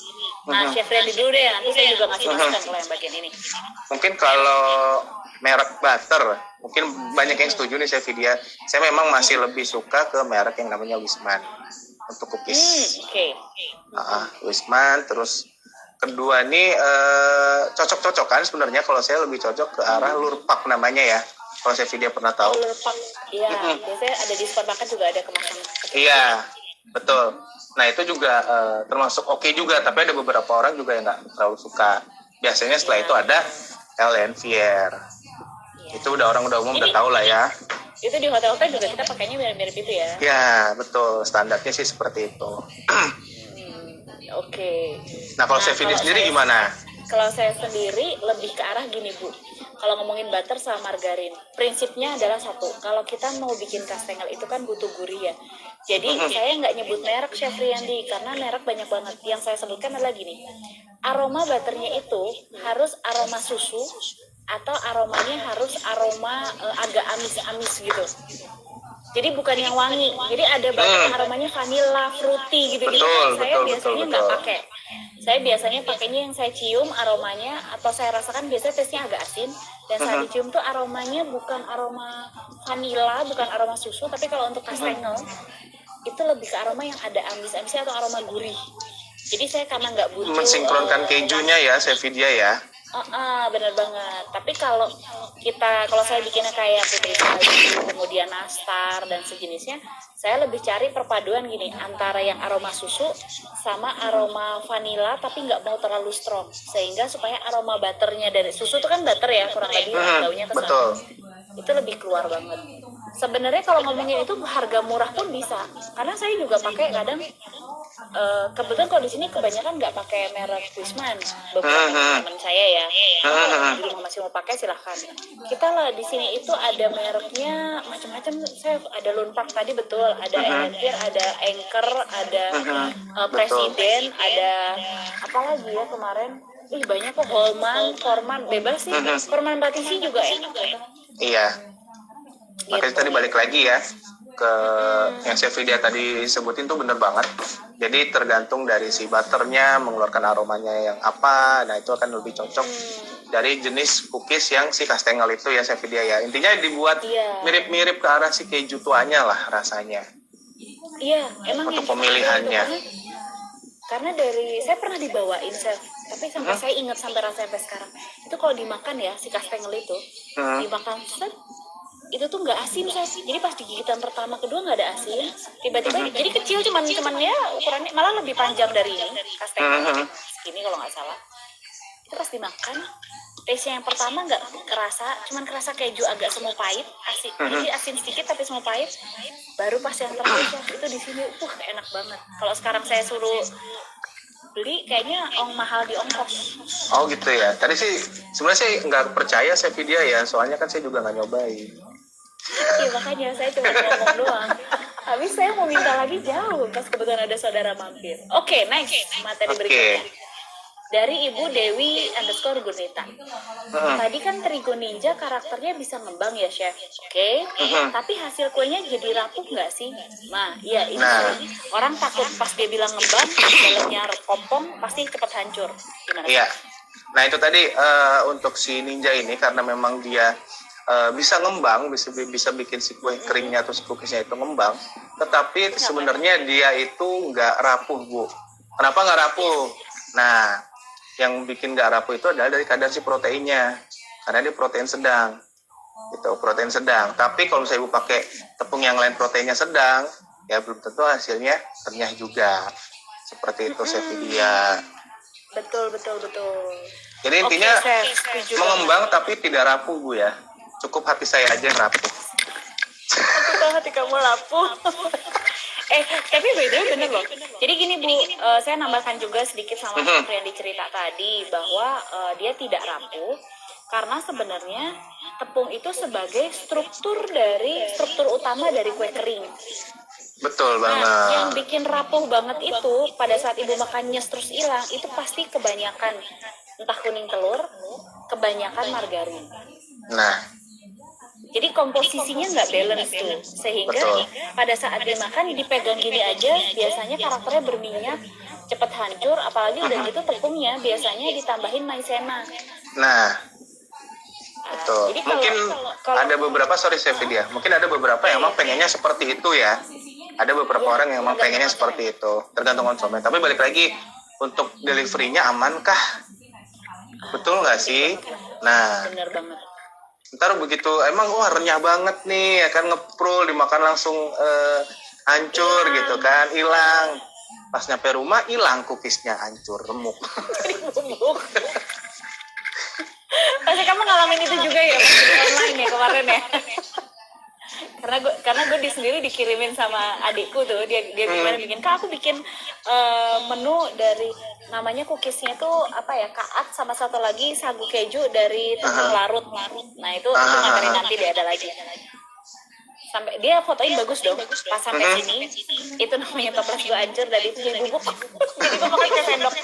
A: Nah, Chef Randy dulu deh, nanti saya juga ngasih masukan kalau yang bagian ini.
B: Mungkin kalau merek butter, mungkin banyak yang setuju nih saya video. Saya memang masih lebih suka ke merek yang namanya Wisman untuk cookies. Wisman. Terus kedua nih cocok-cocokan sebenarnya kalau saya lebih cocok ke arah Lurpak namanya ya. Kalau saya video pernah tahu.
A: Lurpak, iya. Biasanya ada di supermarket juga ada kemasan.
B: Iya, betul. Nah itu juga termasuk oke juga, tapi ada beberapa orang juga yang nggak terlalu suka. Biasanya setelah itu ada L&Vier. Itu udah umum udah tahu lah ya.
A: Itu di hotel-hotel juga kita pakainya mirip-mirip itu ya.
B: Ya, betul. Standarnya sih seperti itu.
A: Oke.
B: Nah, kalau saya sendiri gimana?
A: Kalau saya sendiri lebih ke arah gini, Bu. Kalau ngomongin butter sama margarin, prinsipnya adalah satu. Kalau kita mau bikin kastengel itu kan butuh gurih ya. Jadi saya nggak nyebut merek Chef Riyandi karena merek banyak banget. Yang saya sebutkan adalah gini. Aroma butternya itu harus aroma susu atau aromanya harus aroma agak amis-amis gitu. Jadi bukan yang wangi. Jadi ada banget aromanya vanilla, fruity gitu. Saya biasanya nggak pakai. Saya biasanya pakainya yang saya cium aromanya atau saya rasakan biasanya tesnya agak asin, dan saat dicium tuh aromanya bukan aroma vanila, bukan aroma susu, tapi kalau untuk kastengel itu lebih ke aroma yang ada amis-amisnya atau aroma gurih. Jadi saya karena nggak butuh
B: mensinkronkan kejunya ya Sevidia ya.
A: bener banget. Tapi kalau saya bikinnya kayak putri salju, kemudian nastar dan sejenisnya, saya lebih cari perpaduan gini antara yang aroma susu sama aroma vanila, tapi nggak mau terlalu strong, sehingga supaya aroma butternya dari susu itu kan butter ya kurang lebih baunya ke sana.
B: Betul.
A: Itu lebih keluar banget. Sebenarnya kalau ngomongin itu harga murah pun bisa, karena saya juga pakai kadang kebetulan kalau di sini kebanyakan nggak pakai merek Wisman, beberapa teman saya ya. Kalau di rumah masih mau pakai silahkan. Kita lah di sini itu ada mereknya macam-macam. Saya ada Lunpak tadi betul, ada Elentir, ada Anchor, ada Presiden, ada apa lagi ya kemarin? Banyak kok, Holman, Forman, bebas sih. Forman Batisi juga enak.
B: Iya. Makanya
A: Gitu.
B: tadi balik lagi ya ke yang Sevidia tadi sebutin tuh bener banget. Jadi tergantung dari si butternya mengeluarkan aromanya yang apa. Nah itu akan lebih cocok dari jenis cookies yang si kastengel itu ya Sevidia ya. Intinya dibuat mirip-mirip ke arah si keju tuanya lah rasanya.
A: Iya, emang
B: Untuk
A: yang
B: pemilihannya.
A: karena dari saya pernah dibawain chef, tapi sampai saya ingat sampai rasanya sampai sekarang. Itu kalau dimakan ya si kastengel itu, dimakan set, itu tuh nggak asin chef. Jadi pas digigitan pertama kedua nggak ada asin, tiba-tiba jadi kecil cuman ya ukurannya malah lebih panjang dari ini kastengel segini kalau nggak salah. Itu pas dimakan, taste yang pertama nggak kerasa, cuman kerasa keju agak semu pahit, asin. Jadi asin sedikit tapi semu pahit. Baru pas yang terakhir chef, itu di sini enak banget. Kalau sekarang saya suruh beli kayaknya mahal di ongkos.
B: Oh gitu ya. Tadi sih sebenarnya saya nggak percaya Sevidia ya, soalnya kan saya juga nggak nyobain.
A: Iya makanya saya cuma ngomong doang. Habis saya mau minta lagi jauh pas kebetulan ada saudara mampir. Oke, next materi berikutnya. Dari Ibu Dewi _Gurnita. Tadi kan terigu ninja karakternya bisa ngembang ya chef. Oke. Tapi hasil kuenya jadi rapuh nggak sih? Nah, iya ini orang takut pas dia bilang ngembang, dalamnya kompong pasti cepat hancur. Gimana?
B: Iya. Nah itu tadi untuk si ninja ini karena memang dia bisa ngembang, bisa bikin si kue keringnya atau si cookiesnya itu ngembang. Tetapi sebenarnya dia itu nggak rapuh Bu. Kenapa nggak rapuh? Nah yang bikin nggak rapuh itu adalah dari kadar si proteinnya, karena dia protein sedang, gitu, protein sedang. Tapi kalau misalnya Ibu pakai tepung yang lain proteinnya sedang, ya belum tentu hasilnya renyah juga. Seperti itu Sevidia.
A: Betul.
B: Jadi intinya
A: Chef,
B: mengembang tapi tidak rapuh Bu ya. Cukup hati saya aja yang rapuh.
A: Aku tahu hati kamu rapuh. Tapi beda bener loh. Jadi gini Bu, saya nambahkan juga sedikit sama seperti yang dicerita tadi bahwa dia tidak rapuh karena sebenarnya tepung itu sebagai struktur utama dari kue kering.
B: Betul banget.
A: Yang bikin rapuh banget itu pada saat Ibu makannya terus hilang itu pasti kebanyakan entah kuning telur, kebanyakan margarin.
B: Nah,
A: jadi komposisinya nggak balance tuh, sehingga pada saat dimakan dipegang gini aja biasanya karakternya berminyak, cepet hancur, apalagi udah gitu tepungnya biasanya ditambahin maizena.
B: Nah, betul.
A: Jadi
B: Mungkin
A: kalau
B: ada beberapa, Sevidia, mungkin ada beberapa yang emang pengennya seperti itu ya. Ada beberapa orang yang emang pengennya seperti itu, tergantung konsumen. Tapi balik lagi, untuk deliverynya amankah? Betul nggak sih? Nah,
A: bener banget.
B: ntar begitu emang renyah banget nih ya kan, ngeprul dimakan langsung hancur gitu kan, hilang. Pas nyampe rumah hilang cookiesnya, hancur remuk.
A: Pasti kamu ngalamin itu juga ya pas di online ya kemarin ya. karena gue sendiri dikirimin sama adikku tuh, dia gimana bikin, Kak aku bikin menu dari namanya cookiesnya tuh apa ya, kaat sama satu lagi sagu keju dari tepung larut. Nah itu ngabarin nanti dia ada lagi. Sampai dia fotoin bagus dong pas sampai sini, itu namanya toples gue hancur dan itu jadi bubuk. Jadi gue pakai kayak sendok.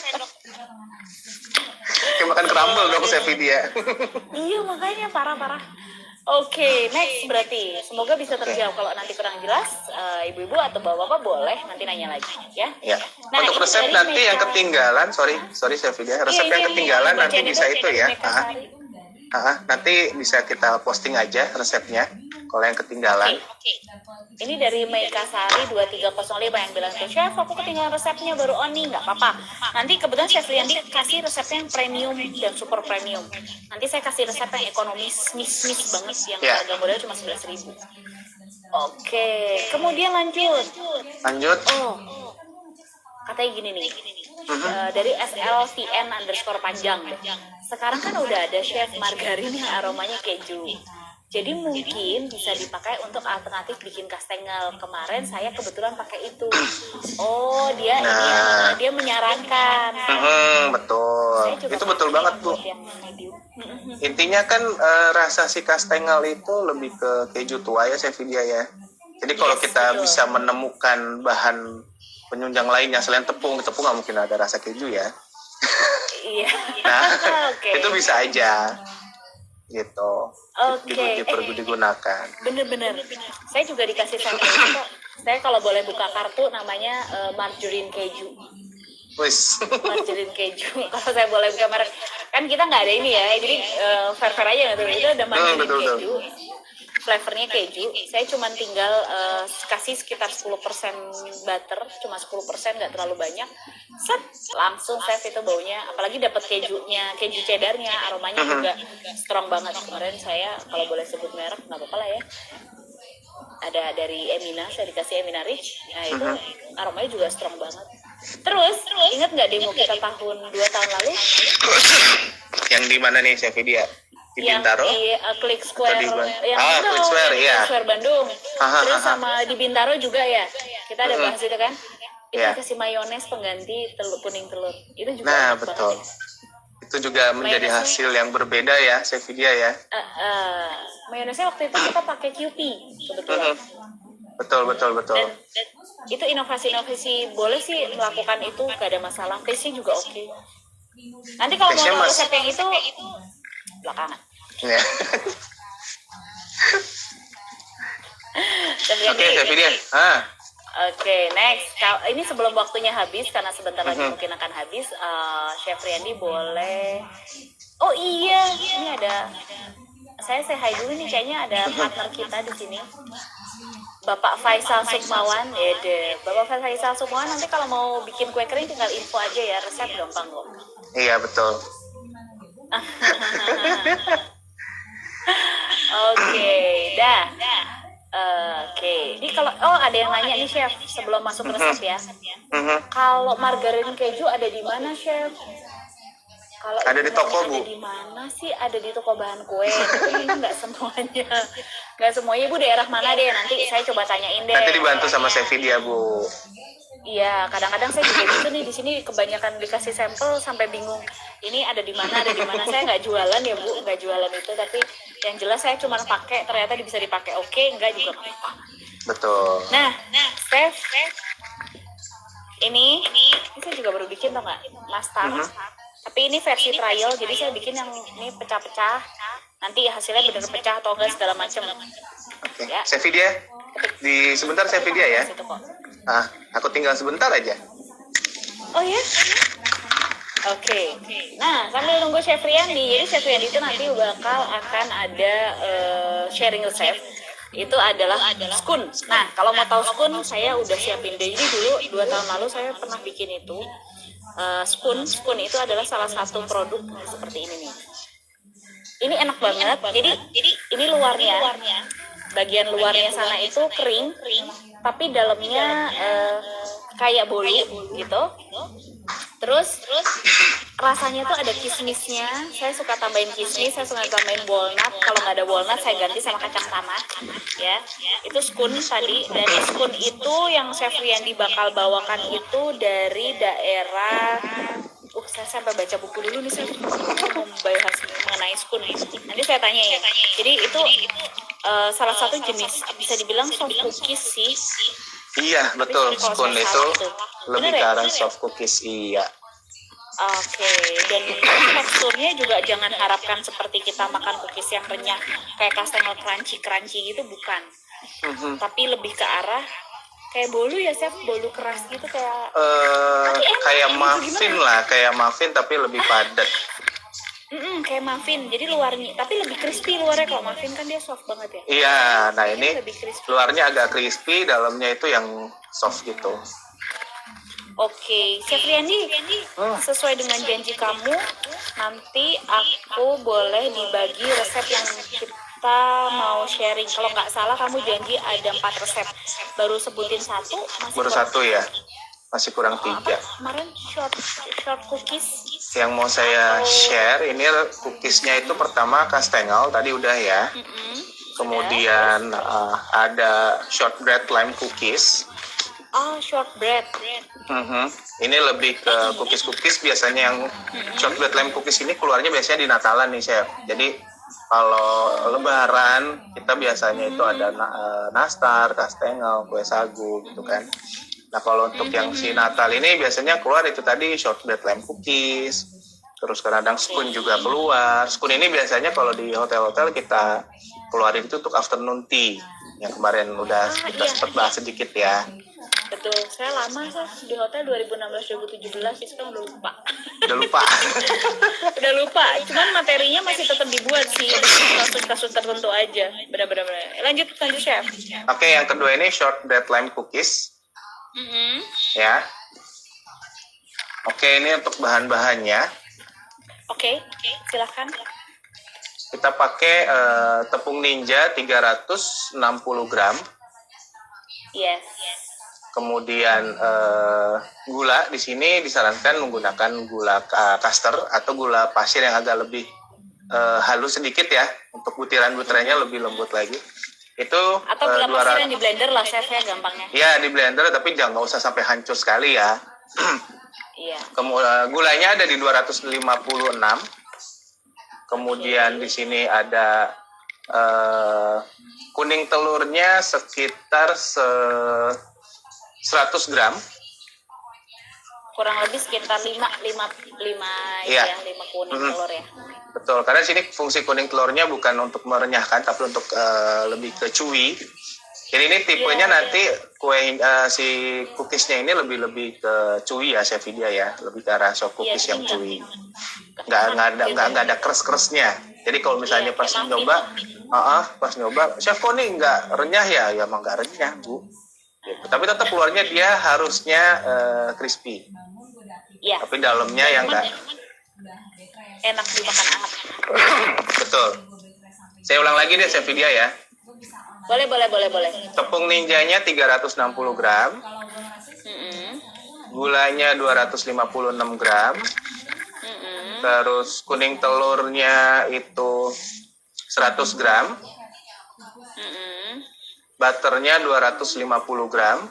B: Kayak makan crumble dong Sevidia.
A: Iya makanya parah. Oke, next berarti. Semoga bisa terjawab. Kalau nanti kurang jelas, ibu-ibu atau bapak-bapak boleh nanti nanya lagi ya.
B: Ya.
A: Nah,
B: Untuk
A: ini
B: resep
A: dari
B: nanti yang
A: Meka.
B: ketinggalan, sorry Sylvia, resep yang ketinggalan nanti
A: Bacain
B: bisa itu ya.
A: Meka Sari.
B: Nanti bisa kita posting aja resepnya kalau yang ketinggalan.
A: Oke. Ini dari Meka Sari 2305 yang bilang tuh, Chef aku ketinggalan resepnya baru on nih, nggak apa-apa. Nanti kebetulan Chef Riyandi kasih resepnya yang premium dan super premium. Nanti saya kasih resep yang ekonomis, mis banget yang harga modal cuma 11.000. Oke, kemudian lanjut. Oh, katanya gini nih, dari SLVN_panjang. Sekarang kan udah ada chef margarin yang aromanya keju. Jadi mungkin bisa dipakai untuk alternatif bikin kastengel. Kemarin saya kebetulan pakai itu. Oh, dia dia menyarankan.
B: Betul. Itu betul banget tuh. Intinya kan rasa si kastengel itu lebih ke keju tua ya, Sevilla ya. Jadi kalau kita bisa menemukan bahan penunjang lainnya selain tepung nggak mungkin ada rasa keju ya.
A: Iya.
B: Nah, itu bisa aja gitu. Digunakan.
A: Bener. Saya juga dikasih saran kok. Saya kalau boleh buka kartu namanya margarine keju. Margarine keju. Kalau saya boleh buka merek, kan kita nggak ada ini ya, jadi fair aja nggak tuh. Itu ada margarine keju. Flavornya keju, saya cuma tinggal kasih sekitar 10% butter, cuma 10%, nggak terlalu banyak. Set, langsung chef itu baunya, apalagi dapat keju cheddarnya, aromanya juga strong banget. Kemarin saya, kalau boleh sebut merek, nggak apa-apa lah ya, ada dari Emina, saya dikasih Emina Rich, nah itu aromanya juga strong banget. Terus ingat nggak demo kita tahun 2 tahun lalu?
B: Yang di mana nih, Sevilla? Di Bintaro?
A: Yang di Click Square,
B: Click Square,
A: Click Square Bandung. Terus sama di Bintaro juga ya. Kita ada bahas itu kan. Itu kasih mayones pengganti kuning telur. Itu juga.
B: Nah, betul. Itu juga menjadi hasil yang berbeda ya, Sevilla ya.
A: Mayonesnya waktu itu kita pakai QP kebetulan.
B: Betul.
A: Dan itu inovasi boleh sih melakukan itu, gak ada masalah. Taste-nya juga oke. Nanti kalau mau tahu resep yang itu belakangan.
B: Ya. Oke, Sevilla.
A: Oke, next. Ini sebelum waktunya habis, karena sebentar lagi mungkin akan habis. Chef Riyandi boleh. Oh iya, ini ada. Saya say hi dulu nih, kayaknya ada partner kita di sini. Bapak Faisal Sukmawan, Bapak Faisal Sukmawan, nanti kalau mau bikin kue kering tinggal info aja ya, resep gampang kok.
B: Iya, betul.
A: Oke, dah. Oke, ini kalau ada yang nanya nih chef sebelum masuk resep ya. Kalau margarin keju ada di mana chef? Kalau
B: ada di toko Bu.
A: Ada di mana sih? Ada di toko bahan kue. Tapi nggak semuanya. Ibu daerah mana deh? Nanti saya coba tanyain deh.
B: Nanti dibantu sama Sevilla Bu.
A: Iya, kadang-kadang saya juga gitu nih, di sini kebanyakan dikasih sampel sampai bingung. Ini ada di mana? Saya nggak jualan ya Bu, nggak jualan itu. Tapi yang jelas saya cuma pakai, ternyata bisa dipakai oke, enggak juga apa-apa.
B: Betul.
A: Nah, chef, ini saya juga baru bikin, tau nggak? Nastar. Tapi ini versi trial, jadi saya bikin yang ini pecah-pecah. Nanti hasilnya benar pecah atau enggak segala macam.
B: Oke. Ya. Sevilla, sebentar Sevilla ya. Aku tinggal sebentar aja.
A: Oh ya? Oke. Nah, sambil nunggu Chef Riyandi, jadi Chef Riyandi itu nanti akan ada sharing resep. Itu adalah skun. Nah, kalau mau tahu skun, saya udah siapin. Jadi dulu 2 tahun lalu saya pernah bikin itu. Spoon itu adalah salah satu produk seperti ini nih. Ini enak banget. Jadi ini luarnya, bagian luarnya sana itu kering, tapi dalamnya kayak bolu gitu. Terus rasanya tuh ada kismisnya. Saya suka tambahin kismis, saya suka tambahin walnut. Kalau nggak ada walnut, saya ganti sama kacang tanah. Ya, itu skun tadi. Dan skun itu yang Chef Riyandi bakal bawakan itu dari daerah. Saya sampai baca buku dulu nih, saya membahas mengenai skun. Nanti saya tanya ya. Jadi itu salah satu jenis, bisa dibilang soft cookies sih.
B: Iya, betul. Skun itu lebih ke arah soft cookies, iya.
A: Oke, dan teksturnya juga jangan harapkan seperti kita makan cookies yang renyah kayak kastengel crunchy gitu, bukan. Tapi lebih ke arah kayak bolu ya, Chef, bolu keras gitu kayak. Tapi enak,
B: Kayak
A: gitu,
B: muffin
A: gimana?
B: lah, kayak muffin tapi lebih padat.
A: Kayak muffin, jadi luarnya tapi lebih crispy luarnya. Kalau muffin kan dia soft banget ya.
B: Iya, nah ini
A: Lebih crispy.
B: luarnya agak crispy, dalamnya itu yang soft gitu.
A: Oke, Chef Riyandi, sesuai dengan janji kamu, nanti aku boleh dibagi resep yang kita mau sharing. Kalau nggak salah kamu janji ada 4 resep. Baru sebutin satu, masih
B: Baru
A: kurang.
B: satu ya, masih kurang
A: Apa
B: 3.
A: kemarin short cookies?
B: Yang mau saya share ini cookiesnya itu pertama kastengel, tadi udah ya. Kemudian ada shortbread lime cookies.
A: Shortbread.
B: Ini lebih ke cookies biasanya yang shortbread lime cookies ini keluarnya biasanya di Natalan nih, Chef. Jadi kalau Lebaran kita biasanya itu ada nastar, kastengel, kue sagu gitu kan. Nah kalau untuk yang si Natal ini biasanya keluar itu tadi shortbread lime cookies. Terus kadang spoon juga keluar. Spoon ini biasanya kalau di hotel-hotel kita keluarin itu untuk afternoon tea. Yang kemarin udah kita sempat bahas sedikit ya.
A: Betul, saya lama di hotel 2016-2017 itu kan udah lupa. Udah lupa, cuman materinya masih tetap dibuat sih, kasus-kasus tertentu aja. Benar-benar. Lanjut Chef.
B: Oke, yang kedua ini shortbread lime cookies. Ya. Oke, ini untuk bahan-bahannya.
A: Oke, silakan.
B: Kita pakai tepung ninja 360 gram.
A: Yes.
B: Kemudian gula di sini disarankan menggunakan gula caster atau gula pasir yang agak lebih halus sedikit ya, untuk butiran-butirannya lebih lembut lagi. Itu
A: atau gula pasir yang di blender lah, Chef, ya gampangnya.
B: Iya, di blender, tapi jangan nggak usah sampai hancur sekali ya.
A: Iya.
B: Kemudian gulanya ada di 256. Kemudian di sini ada kuning telurnya sekitar 100 gram.
A: Kurang lebih sekitar 5
B: Iya.
A: ya, 5 kuning telur ya.
B: Betul, karena sini fungsi kuning telurnya bukan untuk merenyahkan, tapi untuk lebih ke chewy. Jadi ini tipenya nanti kue si cookiesnya ini lebih ke chewy ya, Chef Vidya ya, lebih ke arah soft cookies yang chewy. Nggak ada keras-kerasnya. Jadi kalau misalnya pas nyoba, Chef kok nih nggak renyah ya, ya emang nggak renyah Bu. Gitu. Tapi tetap keluarnya dia harusnya crispy.
A: Iya.
B: Tapi dalamnya yang nggak
A: enak dimakan hangat.
B: Betul. Saya ulang lagi deh, Chef Vidya ya.
A: Boleh.
B: Tepung ninjanya 360 gram. Gulanya 256 gram. Terus kuning telurnya itu 100 gram. Butternya 250 gram.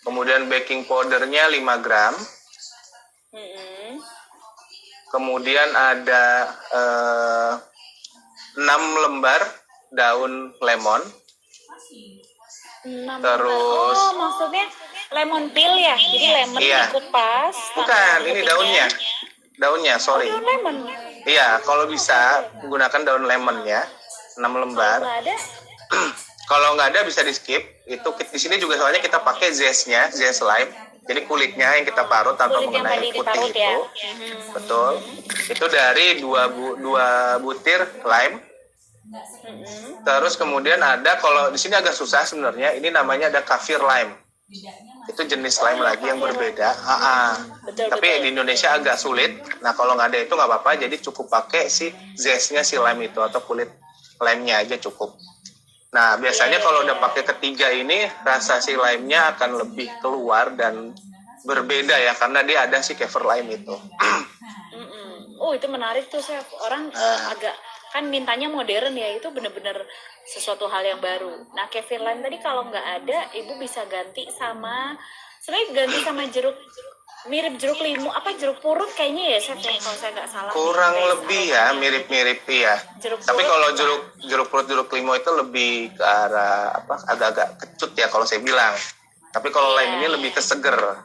B: Kemudian baking powdernya 5 gram. Kemudian ada 6 lembar daun lemon. Terus
A: maksudnya lemon peel ya? Jadi lemon dikupas.
B: Bukan, ini daunnya. Daunnya, sorry.
A: Daun lemon.
B: Iya, kalau bisa gunakan daun lemonnya 6 lembar. Kalau nggak ada bisa di skip. Itu di sini juga soalnya kita pakai zestnya, zest lime. Jadi kulitnya yang kita parut tanpa mengenai putih itu.
A: Ya?
B: Betul. Itu dari 2 butir lime. Terus kemudian ada, kalau di sini agak susah sebenarnya, ini namanya ada kaffir lime. Itu jenis lime lagi yang berbeda. Tapi di Indonesia agak sulit. Nah kalau nggak ada itu nggak apa-apa, jadi cukup pakai si zestnya si lime itu atau kulit lemenya aja cukup. Nah biasanya kalau udah pakai ketiga ini, rasa si limenya akan lebih keluar dan berbeda ya, karena dia ada si kaffir lime itu.
A: Oh itu menarik tuh, Chef. Orang agak kan mintanya modern ya, itu benar-benar sesuatu hal yang baru. Nah kaffir lime tadi kalau nggak ada, ibu bisa ganti sama jeruk, mirip jeruk limu, jeruk purut kayaknya ya, Chef, kalau saya nggak salah.
B: Kurang lebih ya, mirip-mirip ya. Tapi kalau jeruk purut, jeruk limu itu lebih ke arah agak-agak kecut ya kalau saya bilang. Tapi kalau lime ini lebih ke seger.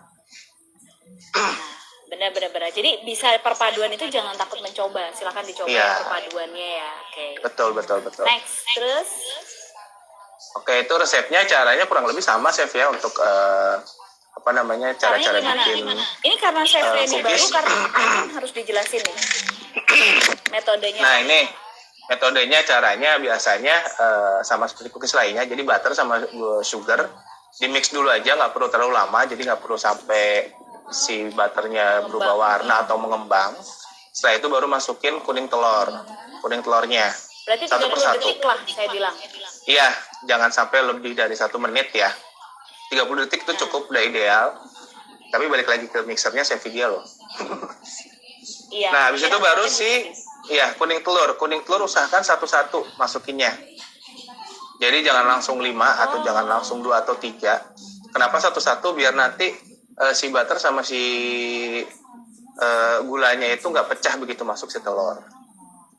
A: Benar-benar. Jadi bisa perpaduan itu jangan takut mencoba. Silakan dicoba
B: Iya.
A: perpaduannya ya. Oke.
B: Betul.
A: Next, terus
B: Oke, itu resepnya, caranya kurang lebih sama chef ya untuk
A: caranya
B: cara-cara
A: gimana?
B: bikin
A: Ini karena chef ini baru
B: cookies.
A: karena harus dijelasin nih metodenya.
B: Nah, ini metodenya, caranya biasanya sama seperti cookies lainnya. Jadi butter sama sugar di mix dulu aja, nggak perlu terlalu lama. Jadi nggak perlu sampai si butternya berubah warna atau mengembang. Setelah itu baru masukin kuning telurnya.
A: Berarti
B: Satu
A: 30
B: persatu.
A: detik lah saya bilang.
B: Iya, jangan sampai lebih dari 1 menit ya. 30 detik itu cukup, udah ideal. Tapi balik lagi ke mixernya, saya video loh.
A: Iya.
B: Nah, habis itu baru kuning telur. Kuning telur usahakan satu-satu masukinnya. Jadi jangan langsung 5 atau jangan langsung 2 atau 3. Kenapa satu-satu? Biar nanti si butter sama si gulanya itu nggak pecah begitu masuk si telur.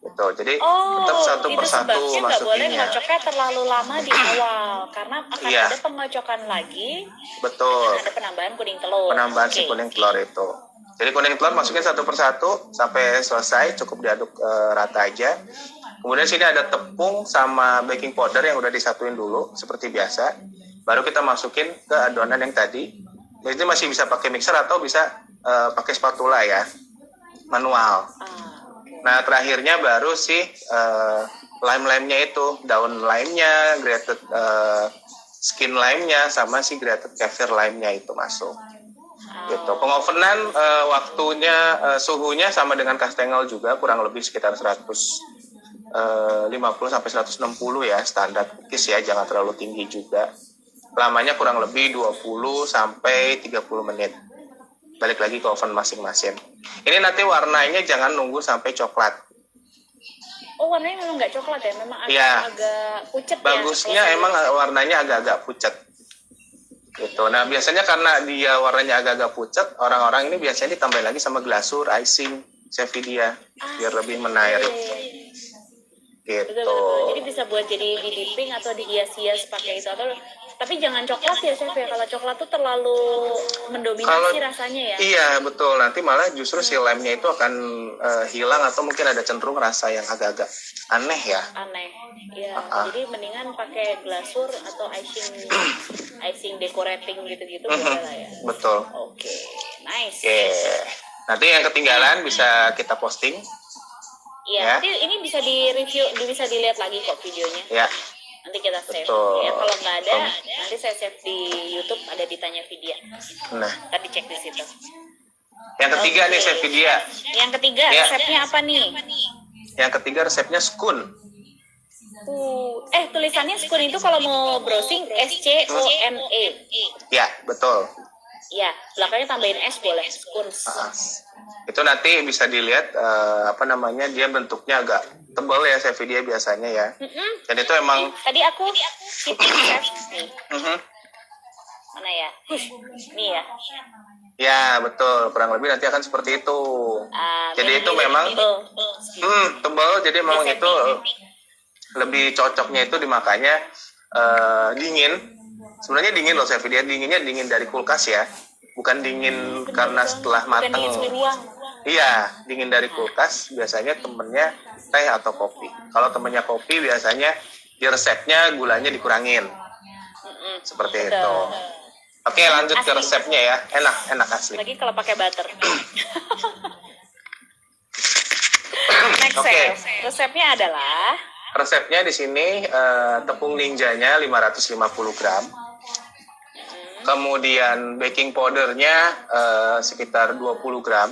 B: Gitu. Jadi tetap satu
A: itu
B: persatu
A: sebabnya nggak boleh
B: masukinnya.
A: ngocoknya terlalu lama di awal karena akan
B: Iya.
A: ada pengocokan lagi.
B: Betul.
A: Ada penambahan kuning telur.
B: Penambahan si
A: Oke.
B: kuning telur itu. Jadi kuning telur masukin satu persatu sampai selesai, cukup diaduk rata aja. Kemudian sini ada tepung sama baking powder yang udah disatuin dulu seperti biasa. Baru kita masukin ke adonan yang tadi. Jadi masih bisa pakai mixer atau bisa pakai spatula ya, manual. Nah, terakhirnya baru si lime-nya itu, daun lime-nya, grated skin lime-nya, sama si grated kaffir lime-nya itu masuk. Gitu. Pengovenan waktunya, suhunya sama dengan kastengel juga, kurang lebih sekitar 150 sampai 160 ya, standar cookies ya, jangan terlalu tinggi juga. Lamanya kurang lebih 20 sampai 30 menit. Balik lagi ke oven masing-masing. Ini nanti warnanya jangan nunggu sampai coklat.
A: Oh, warnanya memang nggak coklat ya, memang
B: Iya.
A: agak pucet ya.
B: Bagusnya emang warnanya agak-agak pucat. Gitu. Nah, biasanya karena dia warnanya agak-agak pucat, orang-orang ini biasanya ditambahin lagi sama glasur, icing, Cevidia, biar lebih menarik. Gitu.
A: Betul. Jadi bisa buat jadi di dipping atau dihias-hias pakai itu, atau tapi jangan coklat ya chef ya. Kalau coklat tuh terlalu mendominasi rasanya ya.
B: Iya, betul. Nanti malah justru si lime-nya itu akan hilang atau mungkin ada cenderung rasa yang agak-agak aneh ya.
A: Aneh. Iya. Jadi mendingan pakai glasur atau icing decorating gitu-gitu boleh lah ya.
B: Betul.
A: Oke. Nice.
B: Oke. Nanti yang ketinggalan bisa kita posting.
A: Iya,
B: Ya.
A: nanti ini bisa di-review, bisa dilihat lagi kok videonya.
B: Ya.
A: Nanti kita save.
B: Betul.
A: Ya, kalau nggak ada, nanti saya save di YouTube, ada ditanya video.
B: Nah,
A: Tadi cek di situ.
B: yang ketiga nih Cevidia.
A: Yang ketiga,
B: Ya.
A: resepnya apa nih?
B: Yang ketiga resepnya scone.
A: Tulisannya scone itu kalau mau browsing SCONE.
B: Ya, betul.
A: Ya, belakangnya tambahin S boleh, scones.
B: Itu nanti bisa dilihat dia bentuknya agak tebal ya Cevidia biasanya ya. Dan itu emang
A: Tadi aku hitting chef nih. Mana ya? Nih ya.
B: ya betul, kurang lebih nanti akan seperti itu. Jadi itu memang tebal, jadi memang itu lebih cocoknya itu dimakannya dingin. Sebenarnya dingin loh Cevidia, dinginnya dingin dari kulkas ya, bukan dingin karena setelah matang. Iya, dingin dari kulkas. Biasanya temennya teh atau kopi. Kalau temennya kopi biasanya di resepnya gulanya dikurangin. Seperti itu. Oke, lanjut ke resepnya ya. Enak asli.
A: Lagi kalau pakai butter. Next
B: Oke.
A: resepnya adalah
B: Resepnya di sini tepung ninjanya 550 gram. Kemudian baking powdernya sekitar 20 gram.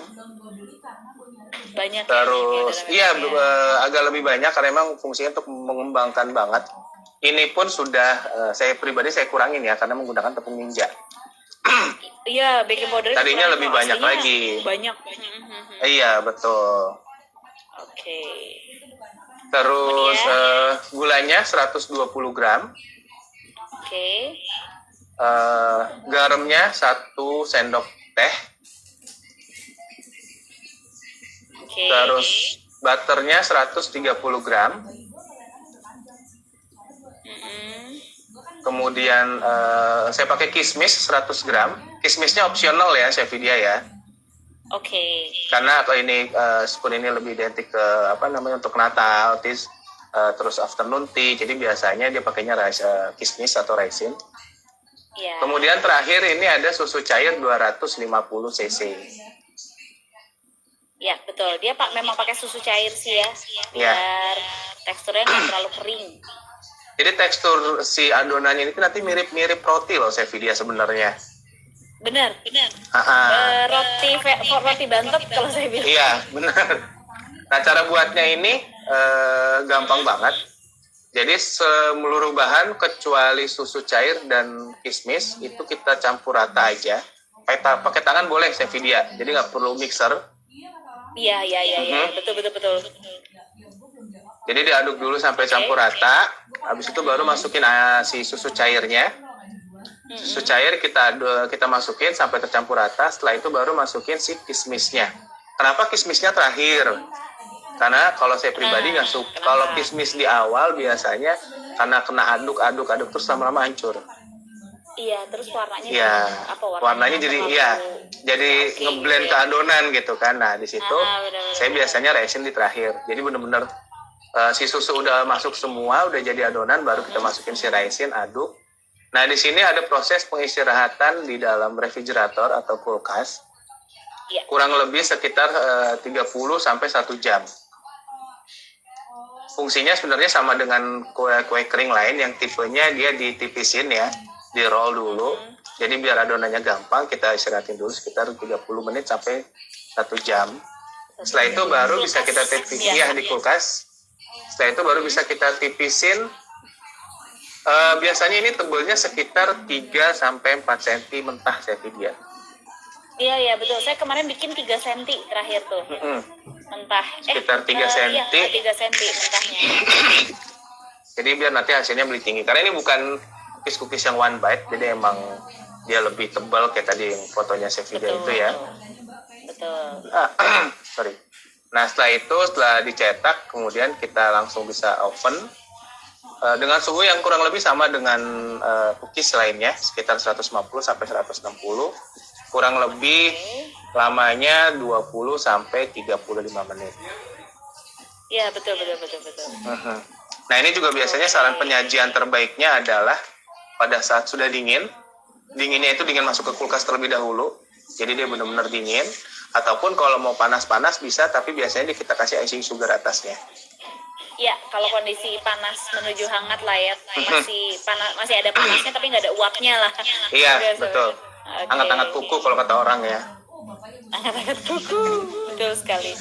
A: banyak.
B: Terus agak lebih banyak karena memang fungsinya untuk mengembangkan banget. Ini pun sudah saya pribadi kurangin ya karena menggunakan tepung ninja.
A: Iya, baking powder
B: Tadinya lebih banyak lagi.
A: Banyak.
B: Iya, betul.
A: Oke.
B: Terus gulanya 120 gram.
A: Oke.
B: Garamnya 1 sendok teh.
A: Oke.
B: Terus butternya 130 gram. Kemudian saya pakai kismis 100 gram. Kismisnya opsional ya, Cevidia ya.
A: Oke.
B: Karena kalau ini spoon ini lebih identik ke apa namanya untuk Natal, terus afternoon tea. Jadi biasanya dia pakainya kismis atau raisin.
A: Ya.
B: Kemudian terakhir ini ada susu cair 250 cc.
A: Ya, betul. Dia memang pakai susu cair sih ya.
B: Ya.
A: Biar teksturnya nggak terlalu kering.
B: Jadi tekstur si adonannya ini nanti mirip-mirip roti loh, Sevidia sebenarnya.
A: Benar. Roti bantet kalau saya bilang.
B: Iya, benar. Nah, cara buatnya ini gampang banget. Jadi seluruh bahan kecuali susu cair dan kismis itu kita campur rata aja. Pakai tangan boleh, Sevidia. Jadi nggak perlu mixer.
A: Iya. Betul.
B: Jadi diaduk dulu sampai campur rata. Habis itu baru masukin si susu cairnya. Susu cair kita masukin sampai tercampur rata. Setelah itu baru masukin si kismisnya. Kenapa kismisnya terakhir? Karena kalau saya pribadi nggak suka. Kalau kismis di awal biasanya karena kena aduk terus lama-lama hancur.
A: Iya, terus warnanya
B: warnanya jadi ngeblend ke adonan gitu kan. Nah, di situ saya biasanya raisin di terakhir. Jadi benar-benar si susu udah masuk semua, udah jadi adonan, baru kita masukin si raisin, aduk. Nah, di sini ada proses pengistirahatan di dalam refrigerator atau kulkas.
A: Ya.
B: Kurang lebih sekitar 30 sampai 1 jam. Fungsinya sebenarnya sama dengan kue kering lain yang tipenya dia ditipisin ya. Di roll dulu, jadi biar adonannya gampang, kita istirahatin dulu sekitar 30 menit sampai 1 jam. Setelah itu baru bisa kita tipisin di kulkas. Setelah itu baru bisa kita tipisin. Biasanya ini tebelnya sekitar 3 sampai 4 cm mentah, Sevidia.
A: Iya betul. Saya kemarin bikin 3 cm terakhir tuh. Mentah.
B: Sekitar 3 cm.
A: Iya, 3 cm mentahnya.
B: Jadi biar nanti hasilnya lebih tinggi. Karena ini bukan cookies yang one bite, jadi emang dia lebih tebal kayak tadi yang fotonya Sevidia itu ya.
A: Betul.
B: Sorry. Nah, setelah dicetak, kemudian kita langsung bisa oven dengan suhu yang kurang lebih sama dengan cookies lainnya, sekitar 150 sampai 160. Kurang lebih lamanya 20 sampai 35 menit.
A: Iya, betul.
B: Nah, ini juga biasanya saran penyajian terbaiknya adalah pada saat sudah dingin. Dinginnya itu dingin masuk ke kulkas terlebih dahulu. Jadi dia benar-benar dingin. Ataupun kalau mau panas-panas bisa, tapi biasanya kita kasih icing sugar atasnya.
A: Ya, kalau kondisi panas menuju hangat lah ya. Masih ada panasnya tapi nggak ada uapnya lah.
B: Iya, betul. Hangat-hangat kuku kalau kata orang ya.
A: Hangat-hangat kuku. Betul sekali.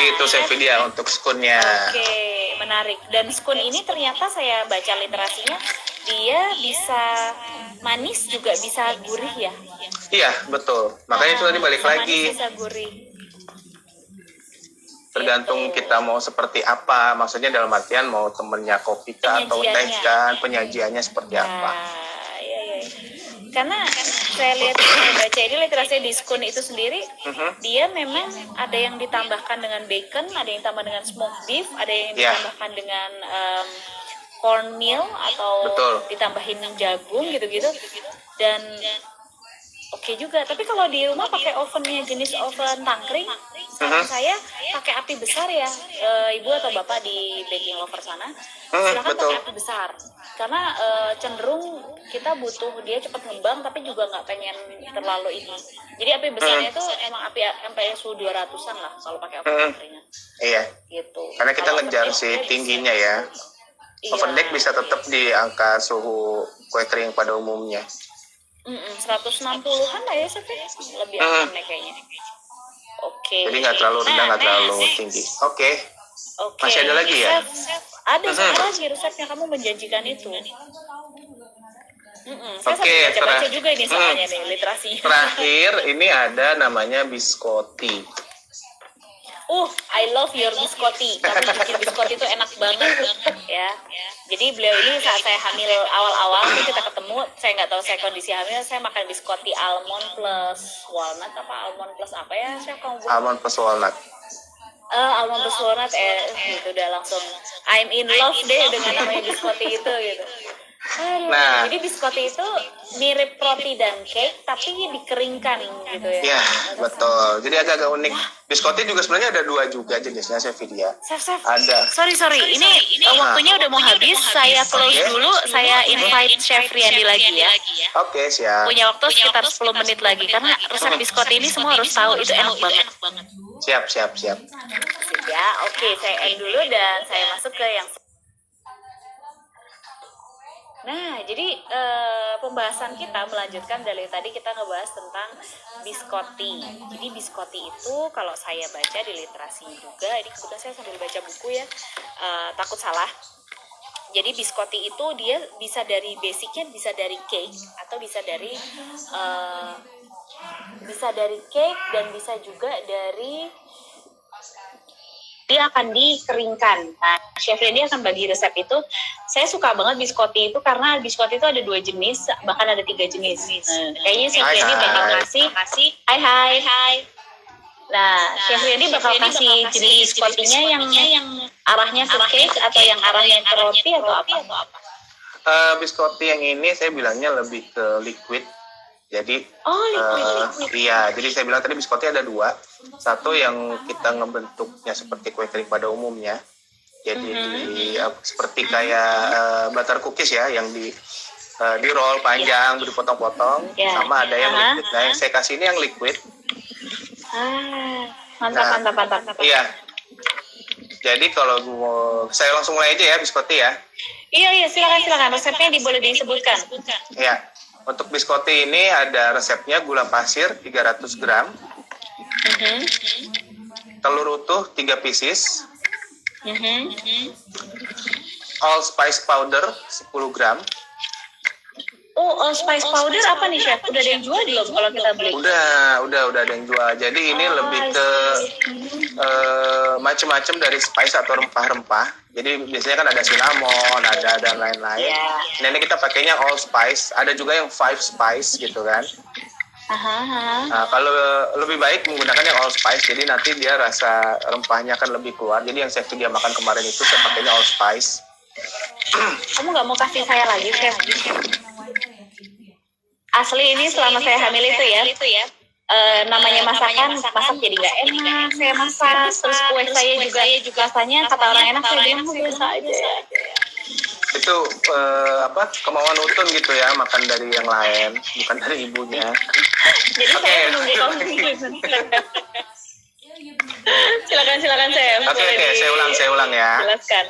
B: Itu Sevidia untuk skunnya.
A: Oke, menarik. Dan skun ini ternyata saya baca literasinya, dia bisa manis juga bisa gurih ya.
B: Iya, betul. Makanya itu tadi balik lagi.
A: Manis bisa gurih.
B: Tergantung kita mau seperti apa. Maksudnya dalam artian mau temennya kopi kah atau teh kan, penyajiannya seperti apa.
A: Iya. Karena saya baca ini literasi di skun itu sendiri, dia memang ada yang ditambahkan dengan bacon, ada yang ditambah dengan smoked beef, ada yang ditambahkan dengan cornmeal atau ditambahin jagung gitu-gitu. Dan oke juga. Tapi kalau di rumah pakai ovennya jenis oven tangkring, saya pakai api besar ya, ibu atau bapak di baking lover sana, silakan pakai api besar. Karena cenderung kita butuh dia cepat ngembang, tapi juga nggak pengen terlalu ini. Jadi api besarnya itu emang api sampai suhu 200-an lah kalau pakai oven tangkringan.
B: Iya.
A: Gitu.
B: Karena kita ngejar si tingginya ya. Oven deck bisa tetap di angka suhu kue kering pada umumnya.
A: 160-an lah ya, lebih aman kayaknya. Oke.
B: Jadi nggak terlalu rendah, nggak terlalu tinggi. Oke. Masih ada lagi ya?
A: Ada satu lagi resepnya, kamu menjanjikan itu. Saya
B: Oke,
A: baca juga ini soalnya nih literasinya.
B: Terakhir ini ada namanya biscotti.
A: I love your biscotti. Kamu bikin biscotti itu enak banget ya. Jadi beliau ini saat saya hamil awal-awal kita ketemu, saya nggak tahu saya kondisi hamil, saya makan biscotti almond plus walnut almond plus apa ya?
B: Almond plus walnut.
A: Almond plus walnut gitu udah langsung I'm in love deh dengan namanya biscotti itu gitu.
B: Nah,
A: jadi biscotti itu mirip roti dan cake tapi dikeringkan gitu ya.
B: ya betul. Jadi agak-agak unik. Biscotti juga sebenarnya ada 2 juga jenisnya, Sevilla.
A: Chef.
B: Ada.
A: Sorry. Ini waktunya udah mau habis. Saya close
B: Oke.
A: dulu. Saya invite Chef Riandi lagi ya.
B: Oke, siap.
A: Punya waktu sekitar 10 menit lagi karena resep biscotti ini semua harus tahu, itu enak banget.
B: Siap.
A: Ya, oke, saya end dulu dan saya masuk ke yang. Nah, jadi pembahasan kita melanjutkan dari tadi kita ngebahas tentang biscotti. Jadi biscotti itu kalau saya baca di literasi juga, ini kebetulan saya sambil baca buku ya, takut salah. Jadi biscotti itu dia bisa dari basicnya, bisa dari cake atau bisa dari cake dan bisa juga dari dia akan dikeringkan. Nah, Chef Randy akan bagi resep itu. Saya suka banget biscotti itu karena biscotti itu ada 2 jenis, bahkan ada 3 jenis. Kayaknya Chef Randy bakal kasih. Hai. Nah, Chef Randy bakal kasih jenis biscottinya yang arahnya ke cake atau yang arahnya ke roti atau apa?
B: Biscotti yang ini saya bilangnya lebih ke liquid. Jadi,
A: liquid.
B: iya. Jadi saya bilang tadi biscotti ada 2. Satu yang kita ngebentuknya seperti kue kering pada umumnya. Jadi seperti kayak butter cookies ya, yang di roll panjang, dipotong-potong. Sama ada yang liquid. Nah, yang saya kasih ini yang liquid.
A: Mantap.
B: Iya. Jadi kalau saya langsung mulai aja ya biscotti ya.
A: Iya, silakan. Resepnya boleh disebutkan.
B: Ya, untuk biscotti ini ada resepnya: gula pasir 300 gram, telur utuh 3 pieces, allspice powder 10 gram.
A: Oh, allspice powder apa nih, Chef? Udah ada yang jual belum kalau kita beli?
B: Udah ada yang jual. Jadi ini lebih ke macam-macam dari spice atau rempah-rempah. Jadi biasanya kan ada cinnamon, ada dan lain-lain. Nah, ini kita pakainya allspice. Ada juga yang 5 spice gitu kan. Nah, kalau lebih baik menggunakan yang allspice, jadi nanti dia rasa rempahnya akan lebih keluar. Jadi yang saya makan kemarin itu saya pakainya allspice.
A: Kamu nggak mau kasih saya lagi, Chef? Asli ini selama saya hamil itu ya. Namanya masakan, masak jadi nggak enak. Saya masak, terus kue saya juga rasanya kata orang enak, saya bilang biasa aja.
B: Itu kemauan Utun gitu ya, makan dari yang lain, bukan dari ibunya.
A: Jadi saya menunggu kamu. Silakan Chef.
B: Oke, saya ulang ya.
A: Jelaskan.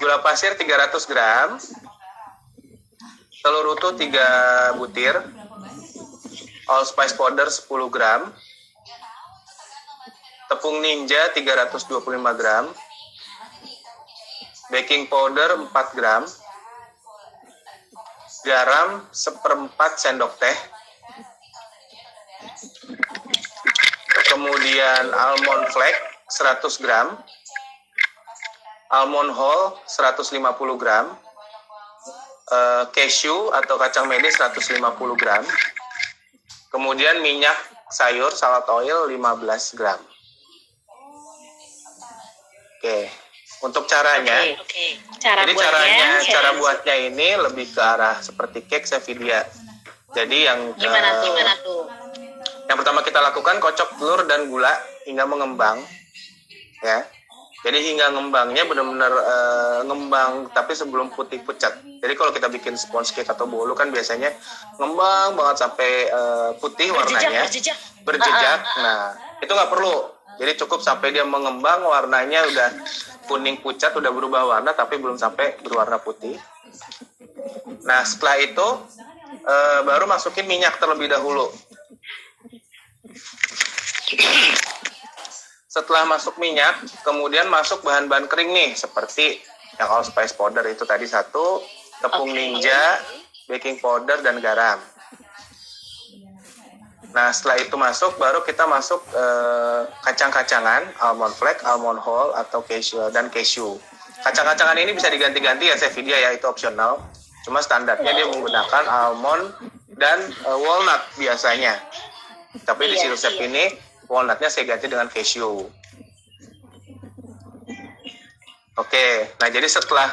B: Gula pasir 300 gram, telur utuh 3 butir, allspice powder 10 gram, tepung ninja 325 gram, baking powder 4 gram, garam 1/4 sendok teh, kemudian almond flake 100 gram, almond whole 150 gram, cashew atau kacang mede 150 gram, kemudian minyak sayur salad oil 15 gram. Oke. Untuk caranya, cara buatnya ini lebih ke arah seperti cake Sevilla. Jadi
A: gimana tuh?
B: Yang pertama kita lakukan, kocok telur dan gula hingga mengembang, ya. Jadi hingga ngembangnya benar-benar ngembang, tapi sebelum putih pucat. Jadi kalau kita bikin sponge cake atau bolu kan biasanya ngembang banget sampai putih warnanya, berjejak. Nah, itu nggak perlu. Jadi cukup sampai dia mengembang, warnanya udah kuning pucat, udah berubah warna, tapi belum sampai berwarna putih. Nah, setelah itu baru masukin minyak terlebih dahulu. Setelah masuk minyak, kemudian masuk bahan-bahan kering nih, seperti yang allspice powder itu tadi 1, tepung ninja, baking powder, dan garam. Nah, setelah itu masuk, baru kita masuk kacang-kacangan, almond flake, almond whole, atau cashew. Kacang-kacangan ini bisa diganti-ganti ya, Sevilla ya, itu opsional. Cuma standarnya dia menggunakan almond dan walnut biasanya. Tapi di resep ini, walnutnya saya ganti dengan cashew. Oke, nah jadi setelah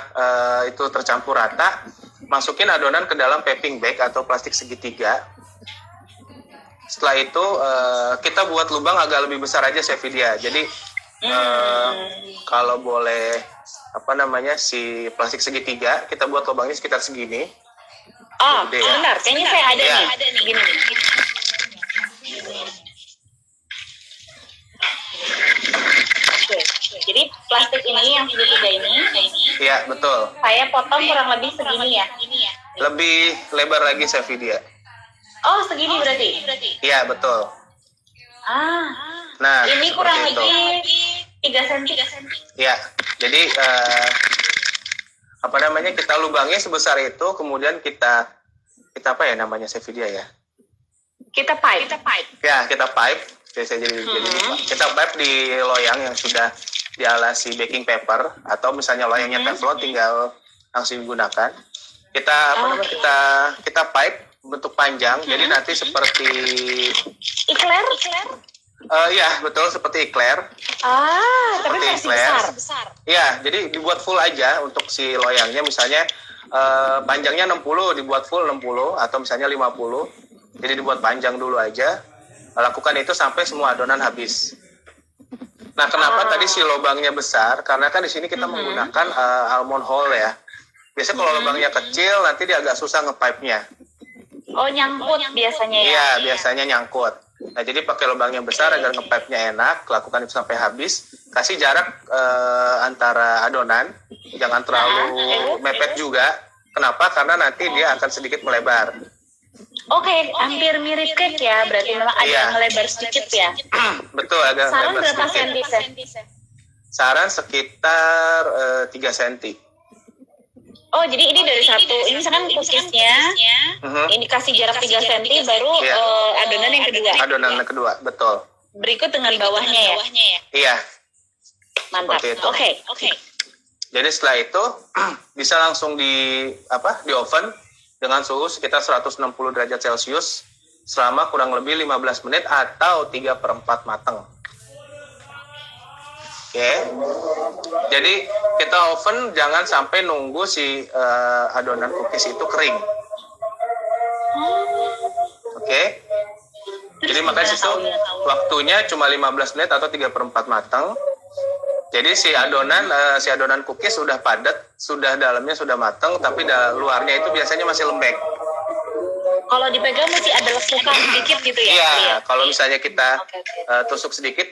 B: itu tercampur rata, masukin adonan ke dalam piping bag atau plastik segitiga. Setelah itu kita buat lubang agak lebih besar aja Chef Vidya. Jadi kalau boleh si plastik segitiga kita buat lubangnya sekitar segini.
A: Oh, benar. Kayaknya saya ada nih. Gini nih. Oke. Jadi plastik ini yang segitiga ini.
B: Iya, betul.
A: Saya potong kurang lebih segini ya.
B: Lebih lebar lagi Chef Vidya.
A: Oh, segini berarti.
B: Iya, betul. Nah,
A: ini kurang
B: seperti itu.
A: lebih 3 cm.
B: Ya, jadi kita lubangnya sebesar itu, kemudian kita apa ya namanya Chef Vidya ya?
A: Kita pipe.
B: Ya, kita pipe. Jadi kita pipe di loyang yang sudah dialasi baking paper atau misalnya loyangnya teflon tinggal langsung digunakan. Kita kita pipe bentuk panjang. Jadi nanti seperti
A: Eclair?
B: Ya, betul seperti eclair.
A: Tapi versi besar.
B: Ya, jadi dibuat full aja untuk si loyangnya. Misalnya panjangnya 60, dibuat full 60 atau misalnya 50. Jadi dibuat panjang dulu aja. Lakukan itu sampai semua adonan habis. Nah, kenapa tadi si lubangnya besar? Karena kan di sini kita menggunakan almond hole ya. Biasanya kalau lubangnya kecil nanti dia agak susah nge-pipe-nya.
A: Oh, nyangkut biasanya ya?
B: Iya, biasanya nyangkut. Nah, jadi pakai lubangnya besar agar nge-pipe-nya enak. Lakukan itu sampai habis. Kasih jarak antara adonan. Jangan terlalu mepet juga. Kenapa? Karena nanti dia akan sedikit melebar.
A: Oke, hampir mirip cake ya. Berarti memang ada yang melebar sedikit ya?
B: Betul, agak
A: Saran
B: melebar
A: berapa
B: sedikit.
A: senti?
B: Saran sekitar 3 cm.
A: Oh, jadi ini dari satu. Ini misalkan cookiesnya, ini kasih jarak 3 cm, baru adonan yang kedua.
B: Adonan yang kedua, betul.
A: Berikut dengan bawahnya ya?
B: Iya.
A: Mantap.
B: Seperti itu.
A: Oke.
B: Jadi setelah itu bisa langsung di oven dengan suhu sekitar 160 derajat Celcius selama kurang lebih 15 menit atau 3/4 matang. Oke. Jadi kita oven jangan sampai nunggu si adonan cookies itu kering. Oke. Jadi makanya waktunya cuma 15 menit atau 3/4 matang. Jadi si adonan cookies sudah padat, sudah dalamnya sudah matang, tapi luarnya itu biasanya masih lembek.
A: Kalau dipegang masih ada lekukan sedikit gitu ya?
B: Iya, kalau misalnya kita tusuk sedikit